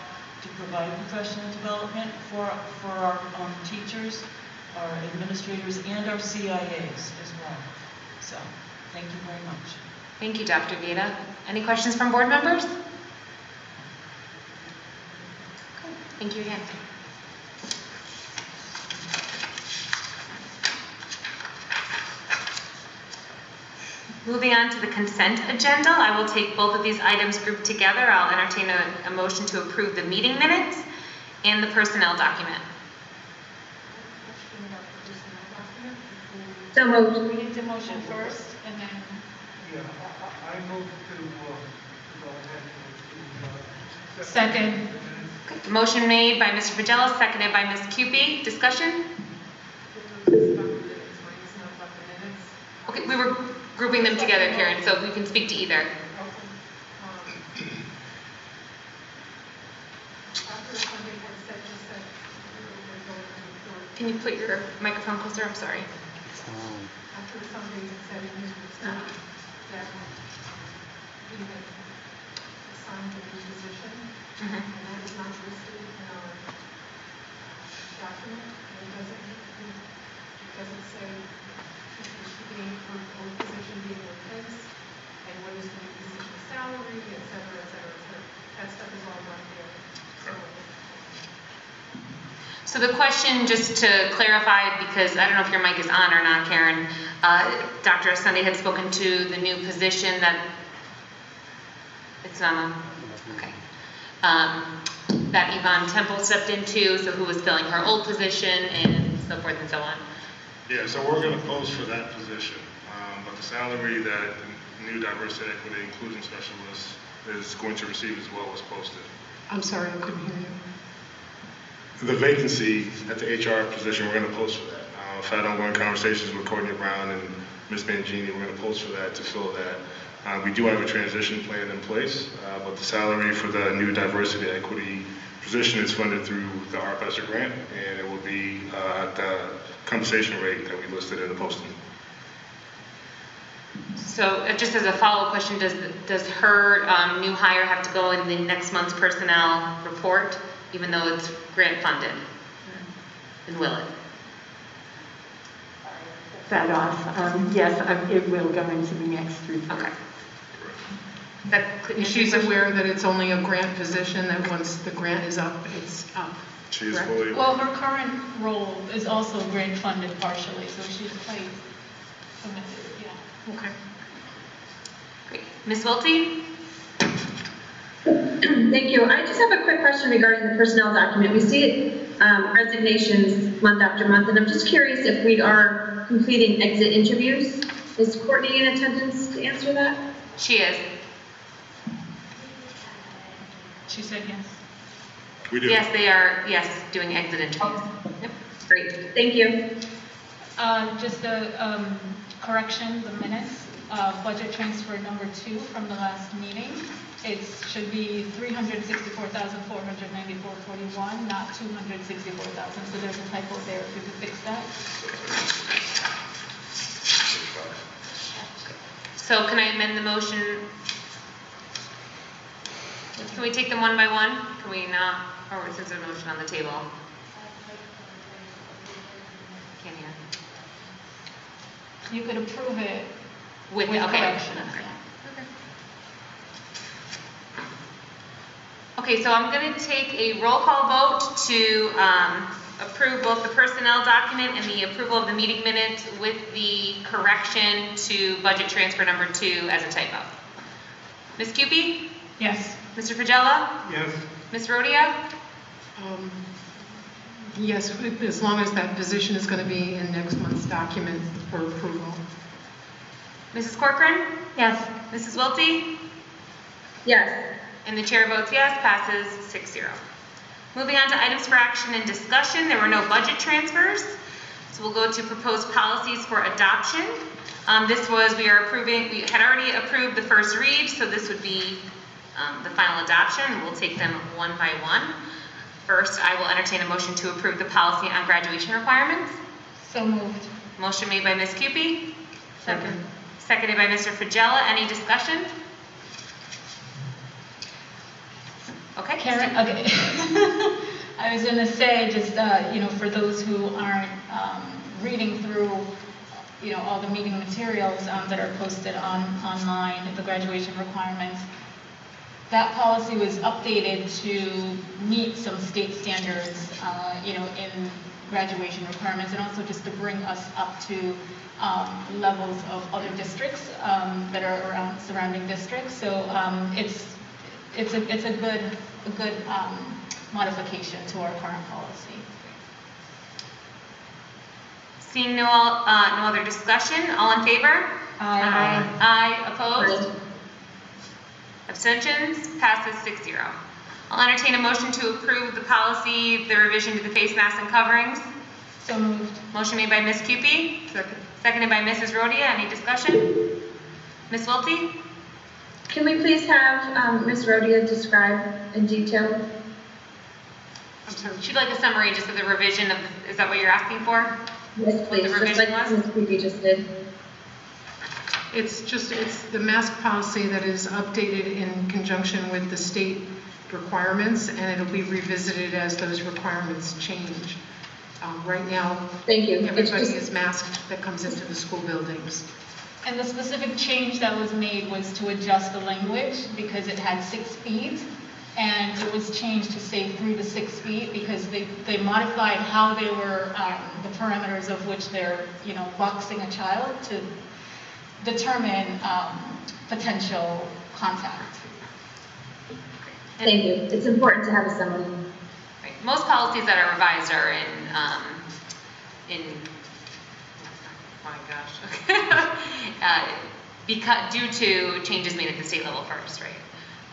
to provide professional development for our teachers, our administrators, and our CIAs as well. So, thank you very much. Thank you, Dr. Vita. Any questions from board members? Okay. Thank you again. Moving on to the consent agenda, I will take both of these items grouped together. I'll entertain a motion to approve the meeting minutes and the personnel document. So moved. We need the motion first, and then... Yeah, I move to go ahead and Second. Motion made by Mr. Bernadel, seconded by Ms. Cupie. Discussion? Okay, we were grouping them together, Karen, so we can speak to either. Can you put your microphone closer? I'm sorry. After somebody said in his report that we had assigned a new position, and that is not listed in our document, and it doesn't say if she being her old position being replaced, and what is the new position salary, et cetera, et cetera, et cetera. That stuff is all right there. So the question, just to clarify, because I don't know if your mic is on or not, Karen, Dr. Sunday had spoken to the new position that, it's not on, okay, that Yvonne Temple stepped into, so who was filling her old position and so forth and so on. Yeah, so we're going to post for that position, but the salary that the new diversity, equity, inclusion specialist is going to receive as well was posted. I'm sorry, I couldn't hear you. The vacancy at the HR position, we're going to post for that. I've had ongoing conversations with Courtney Brown and Ms. Mangini. We're going to post for that to fill that. We do have a transition plan in place, but the salary for the new diversity equity position is funded through the ARPASA grant, and it will be at the compensation rate that we listed in the posting. So just as a follow-up question, does her new hire have to go in the next month's personnel report, even though it's grant funded? And will it? That off. Yes, it will go into the next report. Okay. She's aware that it's only a grant position, that once the grant is up, it's up. She is correct? fully. Well, her current role is also grant funded partially, so she's quite committed, yeah. Okay. Great. Ms. Welty? Thank you. I just have a quick question regarding the personnel document. We see it, resignations month after month, and I'm just curious if we are completing exit interviews. Is Courtney in attendance to answer that? She is. She said yes. We do. Yes, they are, yes, doing exit interviews. Yep. Great. Thank you. Just a correction, the minutes, budget transfer number 2 from the last meeting. It should be $364,494.41, not $264,000. So there's a typo there, if you could fix that. So can I amend the motion? Can we take them one by one? Can we not, or since there's a motion on the table? Can't hear. You could approve it With, with okay. corrections. Okay. Yeah. Okay, so I'm going to take a roll call vote to approve both the personnel document and the approval of the meeting minutes with the correction to budget transfer number 2 as a typo. Ms. Cupie? Yes. Mr. Pagella? Yes. Ms. Rodia? Yes, as long as that position is going to be in next month's document for approval. Mrs. Corcoran? Yes. Mrs. Wiltie? Yes. And the chair votes yes, passes 6-0. Moving on to items for action and discussion, there were no budget transfers. So we'll go to proposed policies for adoption. We had already approved the first read, so this would be the final adoption. We'll take them one by one. First, I will entertain a motion to approve the policy on graduation requirements. So moved. Motion made by Ms. Cupie. Second. Seconded by Mr. Fagella. Any discussion? Okay. Karen, okay. I was going to say, just, for those who aren't reading through, all the meeting materials that are posted online, the graduation requirements, that policy was updated to meet some state standards, in graduation requirements, and also just to bring us up to levels of other districts that are around surrounding districts. So it's a good modification to our current policy. Seeing no other discussion, all in favor? Aye. Aye. Opposed? Abstentions? Passes 6-0. I'll entertain a motion to approve the policy, the revision to the face masks and coverings. So moved. Motion made by Ms. Cupie. Seconded by Mrs. Rodia. Any discussion? Ms. Wiltie? Can we please have Ms. Rodia describe in detail? I'm sorry. She'd like a summary just of the revision of, is that what you're asking for? Yes, please, the just like revision was? Ms. Cupie just did. It's the mask policy that is updated in conjunction with the state requirements, and it'll be revisited as those requirements change. Right now, Thank you. everybody is masked that comes into the school buildings. And the specific change that was made was to adjust the language because it had 6 feet, and it was changed to say 3 to 6 feet because they modified how they were, the parameters of which they're, boxing a child to determine potential contact. Thank you. It's important to have a summary. Right. Most policies that are revised are oh my gosh, because due to changes made at the state level first, right?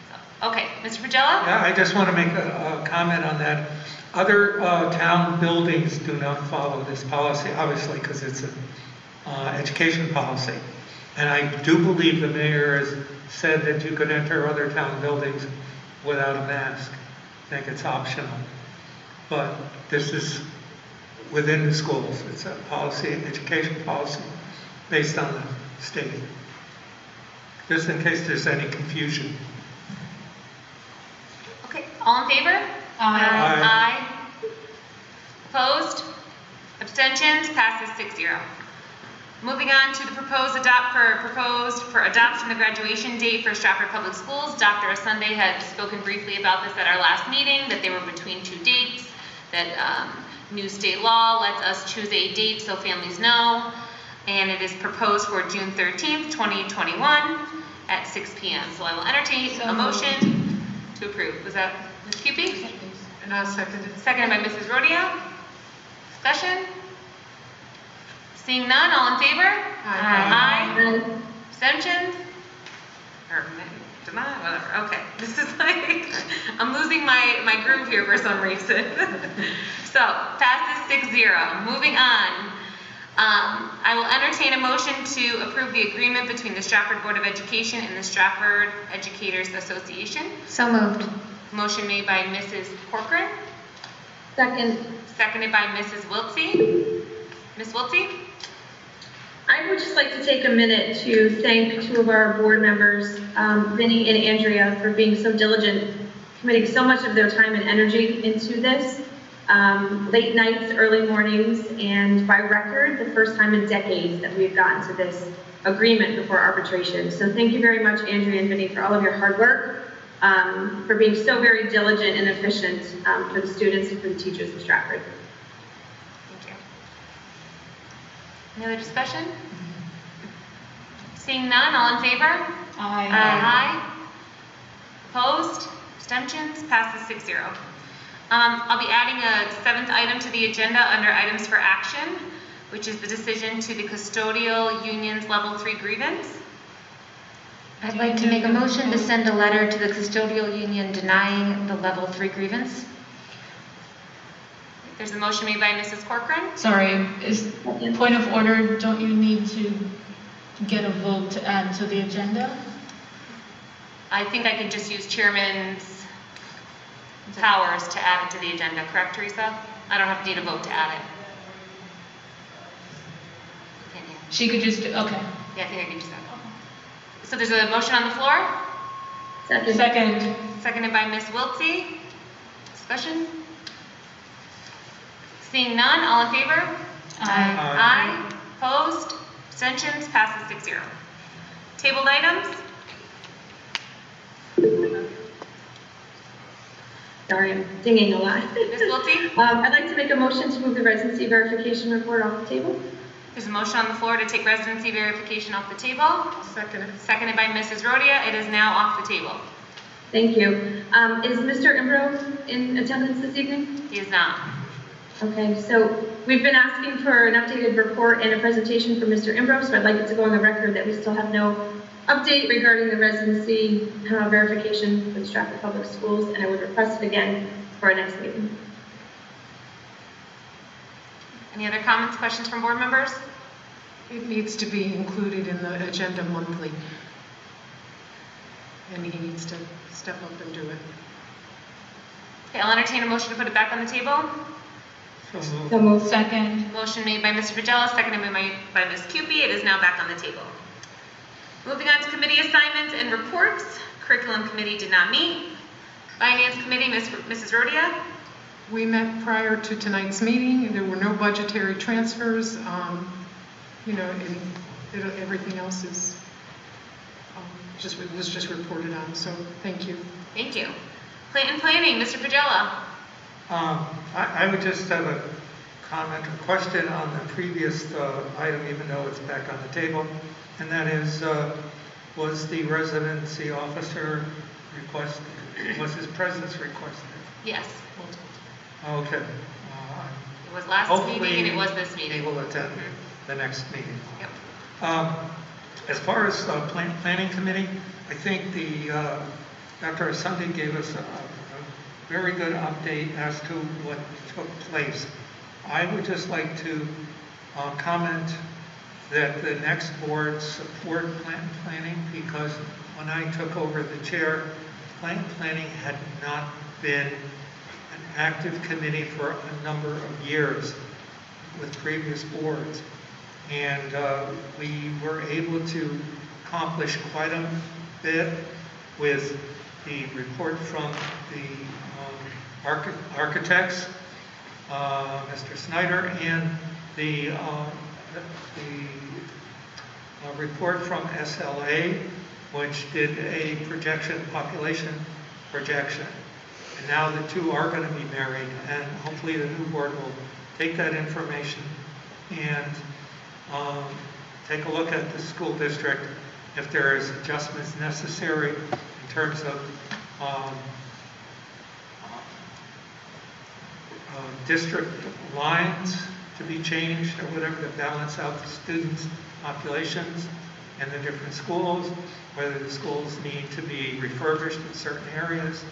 So, okay, Mr. Pagella? Yeah, I just want to make a comment on that. Other town buildings do not follow this policy, obviously, because it's an education policy. And I do believe the mayor has said that you could enter other town buildings without a mask. I think it's optional. But this is within the schools. It's a policy, education policy, based on the state. Just in case there's any confusion. Okay, all in favor? Aye. Aye. Opposed? Abstentions? Passes 6-0. Moving on to the proposed for adoption the graduation date for Stratford Public Schools. Dr. Asunde had spoken briefly about this at our last meeting, that they were between 2 dates, that new state law lets us choose a date so families know, and it is proposed for June 13th, 2021 at 6 p.m. So I will entertain a motion to approve. Was that Ms. Cupie? And I'll second it. Seconded by Mrs. Rodia. Discussion? Seeing none, all in favor? Aye. Abstentions? Or deny, whatever. Okay, this is like, I'm losing my groove here for some reason. So, passes 6-0. Moving on. I will entertain a motion to approve the agreement between the Stratford Board of Education and the Stratford Educators Association. So moved. Motion made by Mrs. Corcoran. Second, Seconded by Mrs. Wiltsey. Ms. Wiltsey? I would just like to take a minute to thank two of our board members, Vinny and Andrea, for being so diligent, committing so much of their time and energy into this. Late nights, early mornings, and by record, the first time in decades that we've gotten to this agreement before arbitration. So thank you very much, Andrea and Vinny, for all of your hard work, for being so very diligent and efficient for the students and for the teachers of Stratford. Thank you. Any other discussion? Seeing none, all in favor? Aye. Aye. Opposed? Abstentions? Passes 6-0. I'll be adding a 7th item to the agenda under items for action, which is the decision to the custodial union's level 3 grievance. I'd like to make a motion to send a letter to the custodial union denying the level 3 grievance. There's a motion made by Mrs. Corcoran. Sorry, is point of order, don't you need to get a vote to add to the agenda? I think I could just use chairman's powers to add it to the agenda, correct, Teresa? I don't have to need a vote to add it. Can you? She could just, okay. Yeah, I think I can just add it. So there's a motion on the floor, Second. seconded by Ms. Wiltsey. Discussion? Seeing none, all in favor? Aye. Aye. Opposed? Abstentions? Passes 6-0. Tabled items? Sorry, I'm dinging a lot. Ms. Wiltsey? I'd like to make a motion to move the residency verification report off the table. There's a motion on the floor to take residency verification off the table. Seconded by Mrs. Rodia. It is now off the table. Thank you. Is Mr. Imbro in attendance this evening? He is not. Okay, so we've been asking for an updated report and a presentation from Mr. Imbro, so I'd like it to go on the record that we still have no update regarding the residency verification for the Stratford Public Schools, and I would request it again for our next meeting. Any other comments, questions from board members? It needs to be included in the agenda monthly. And he needs to step up and do it. Okay, I'll entertain a motion to put it back on the table. So moved. Second. Motion made by Mr. Vigela, seconded by Ms. Cupie. It is now back on the table. Moving on to committee assignments and reports. Curriculum committee did not meet. Finance committee, Mrs. Rodia. We met prior to tonight's meeting. There were no budgetary transfers. You know, and everything else is was just reported on. So thank you. Thank you. Plant and planning, Mr. Vigela. I would just have a comment or question on the previous item, even though it's back on the table, and that is, was the residency officer requested, was his presence requested? Yes. Okay. It was last meeting and it was this meeting. He will attend the next meeting. Yep. As far as planning committee, I think Dr. Asante gave us a very good update as to what took place. I would just like to comment that the next board support planning, because when I took over the chair, planning had not been an active committee for a number of years with previous boards. And we were able to accomplish quite a bit with the report from the architects, Mr. Snyder, and the report from SLA, which did a population projection. And now the two are going to be married, and hopefully the new board will take that information and take a look at the school district if there is adjustments necessary in terms of district lines to be changed or whatever to balance out the students' populations in the different schools, whether the schools need to be refurbished in certain areas.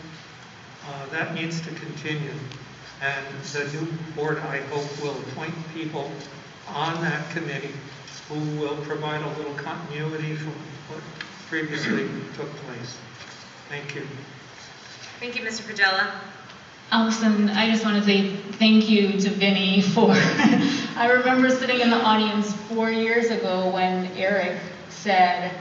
That needs to continue. And the new board, I hope, will appoint people on that committee who will provide a little continuity from what previously took place. Thank you. Thank you, Mr. Vigela. Allison, I just want to say thank you to Vinny for I remember sitting in the audience 4 years ago when Eric said,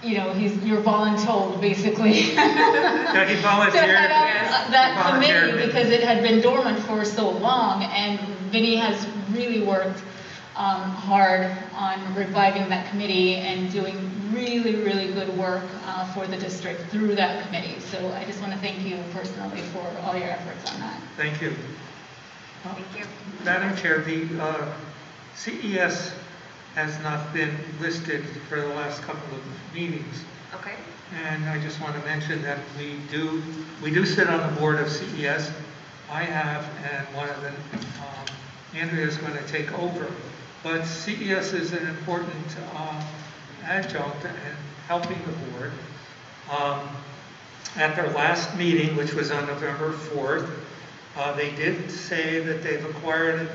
you know, you're voluntold, basically. Yeah, he volunteered. To head up that He volunteered. committee because it had been dormant for so long, and Vinny has really worked hard on reviving that committee and doing really, really good work for the district through that committee. So I just want to thank you personally for all your efforts on that. Thank you. Thank you. Madam Chair, the CES has not been listed for the last couple of meetings. Okay. And I just want to mention that we do sit on the board of CES. I have, and one of them, Andrea is going to take over. But CES is an important adjunct in helping the board. At their last meeting, which was on November 4th, they did say that they've acquired an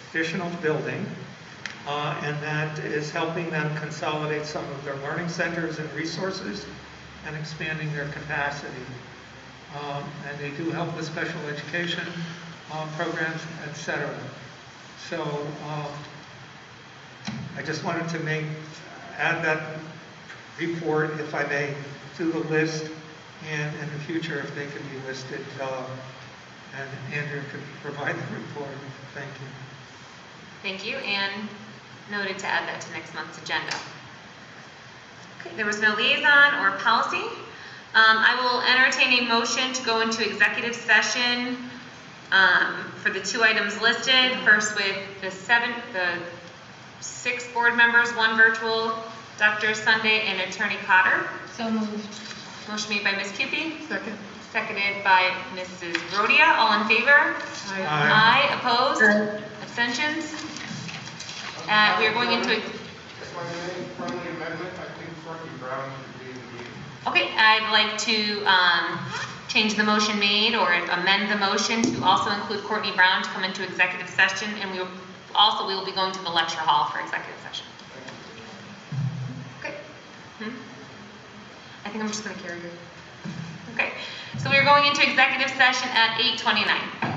additional building, and that is helping them consolidate some of their learning centers and resources and expanding their capacity. And they do help with special education programs, etc. So I just wanted to add that report, if I may, to the list, and in the future, if they can be listed, and Andrew could provide the report. Thank you. Thank you, and noted to add that to next month's agenda. Okay, there was no liaison or policy. I will entertain a motion to go into executive session for the 2 items listed. First with the 6 board members, 1 virtual, Dr. Sunday and Attorney Cotter. So moved. Motion made by Ms. Cupie. Second. Seconded by Mrs. Rodia. All in favor? Aye. Aye. Opposed? Abstentions? We are going into... If I may, friendly amendment, I think Courtney Brown should be in the meeting. Okay, I'd like to change the motion made or amend the motion to also include Courtney Brown to come into executive session, and we will be going to the lecture hall for executive session. Okay. I think I'm just going to carry it. Okay, so we are going into executive session at 8:29.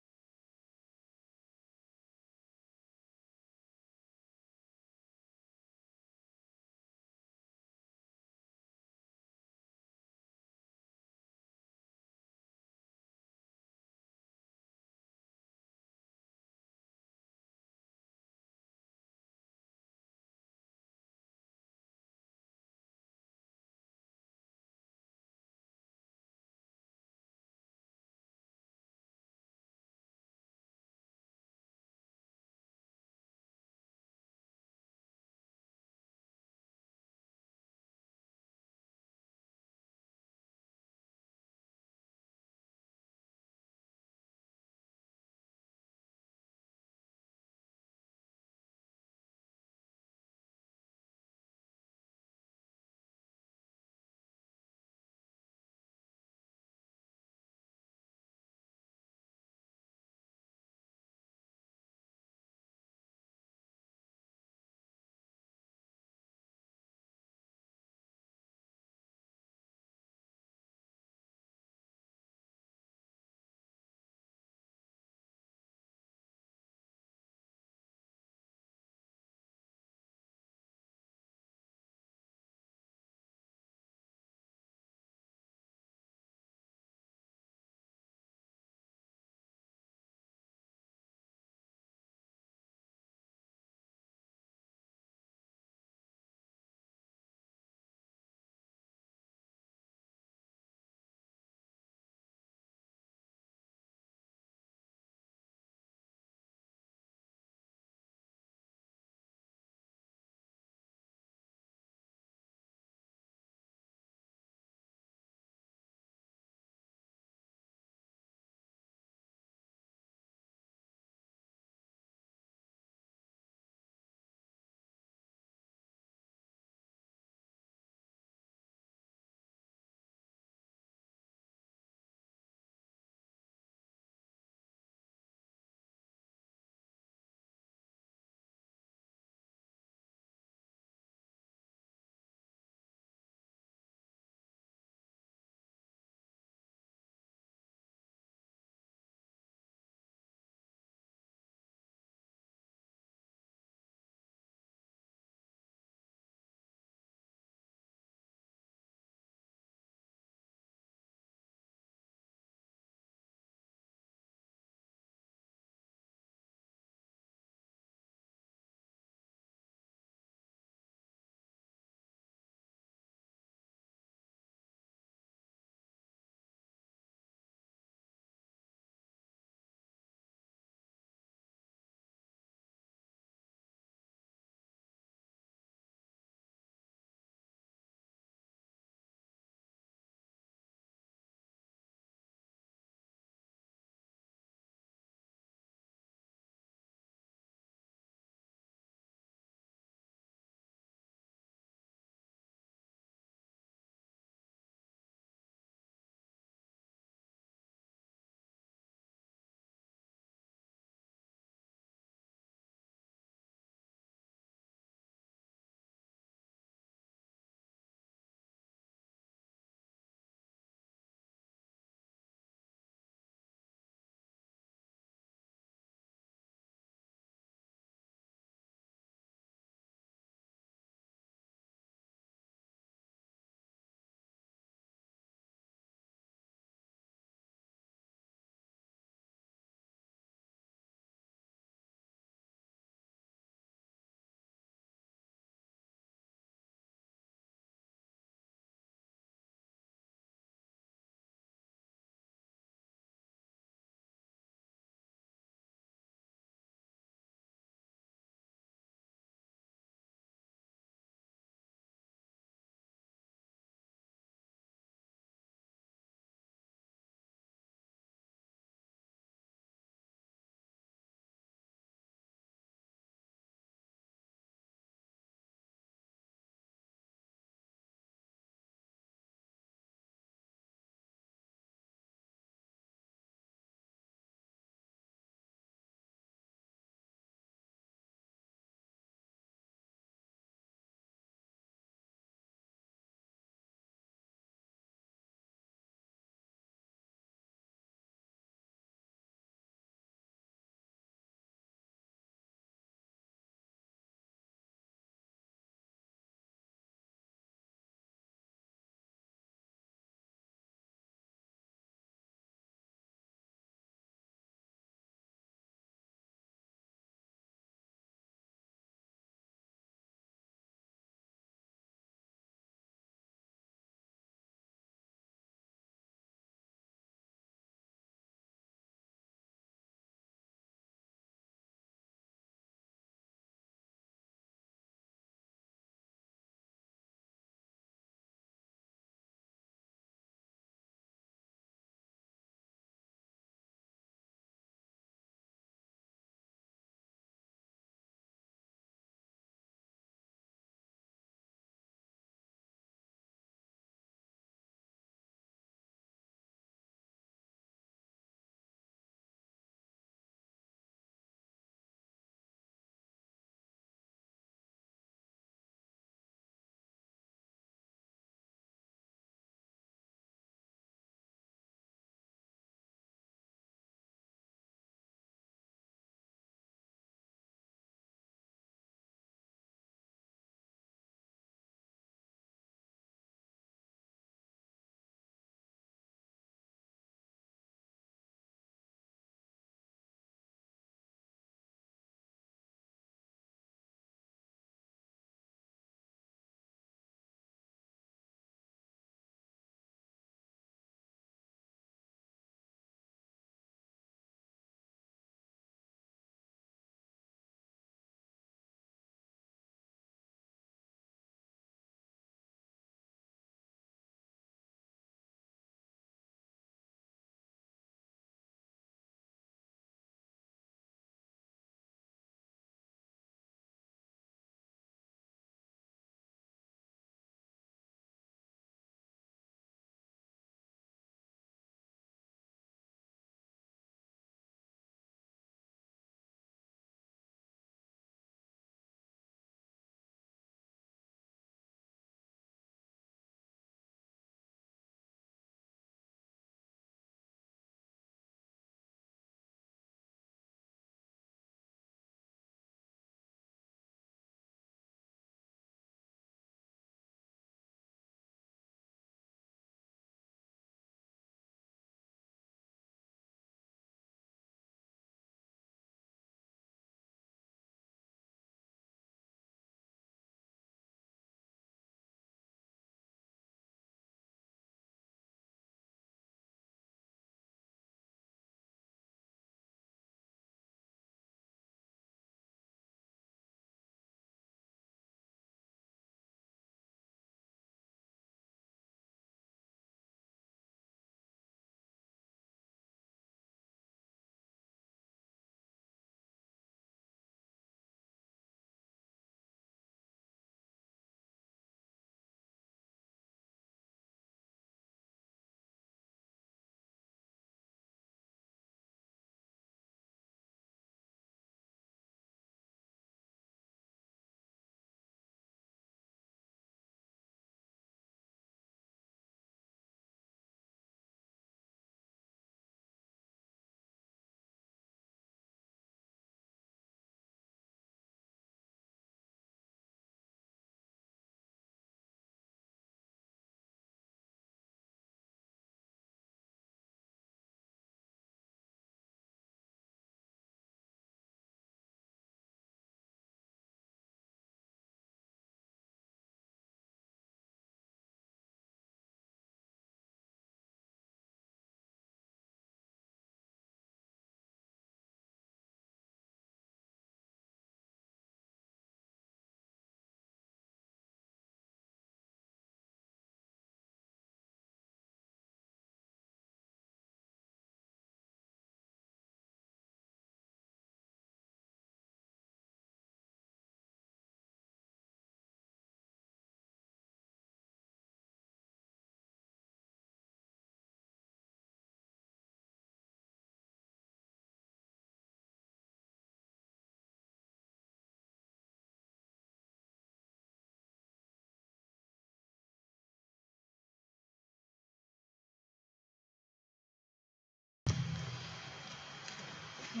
I'd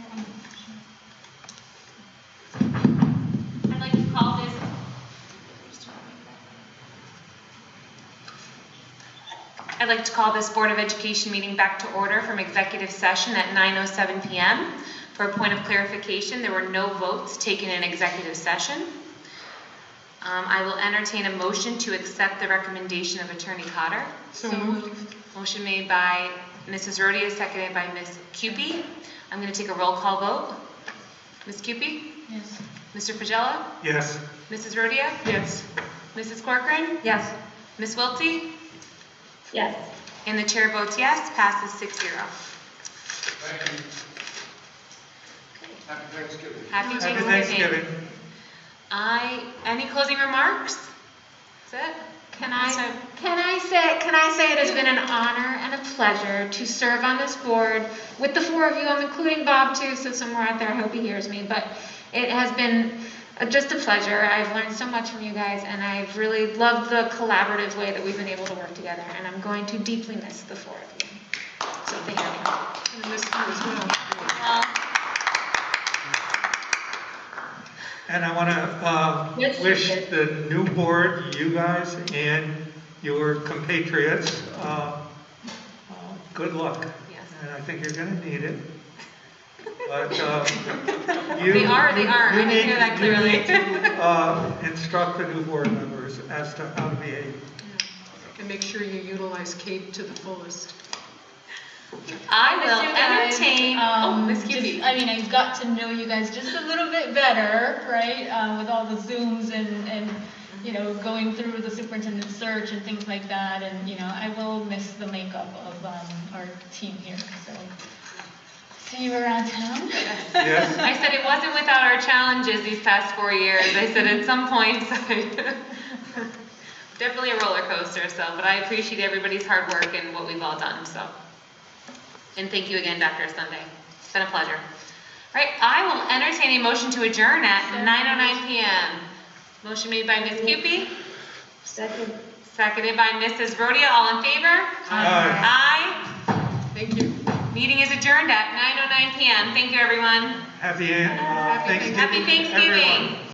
like to call this. I'd like to call this Board of Education meeting back to order from executive session at 9:07 p.m. For a point of clarification, there were no votes taken in executive session. I will entertain a motion to accept the recommendation of Attorney Cotter. So moved. Motion made by Mrs. Rodia, seconded by Ms. Cupie. I'm going to take a roll call vote. Ms. Cupie? Yes. Mr. Pagella? Yes. Mrs. Rodia? Yes. Mrs. Corcoran? Yes. Ms. Wiltie? Yes. And the chair votes yes, passes 6-0. Thank you. Happy Thanksgiving. Happy Happy Thanksgiving. Thanksgiving. Any closing remarks? That's it? Can I say it has been an honor and a pleasure to serve on this board with the four of you. I'm including Bob too, so somewhere out there I hope he hears me, but it has been just a pleasure. I've learned so much from you guys, and I've really loved the collaborative way that we've been able to work together, and I'm going to deeply miss the four of you. So thank you. And this one as well. And I want to wish the new board, you guys, and your compatriots, good luck. Yes. And I think you're going to need it. But They are. I can hear that clearly. You need to instruct the new board members as to how to behave. And make sure you utilize CAPE to the fullest. I will Miss you guys. entertain. Ms. Cupie. I got to know you guys just a little bit better, right? With all the Zooms and going through the superintendent search and things like that. And, I will miss the makeup of our team here. So, see you around town. Yes. I said it wasn't without our challenges these past 4 years. I said at some points, definitely a roller coaster. But I appreciate everybody's hard work and what we've all done. And thank you again, Dr. Sunday. It's been a pleasure. All right, I will entertain a motion to adjourn at 9:09 p.m. Motion made by Ms. Cupie. Second. Seconded by Mrs. Rodia. All in favor? Aye. Aye. Thank you. Meeting is adjourned at 9:09 p.m. Thank you, everyone. Happy Thanksgiving. Happy Thanksgiving. everyone.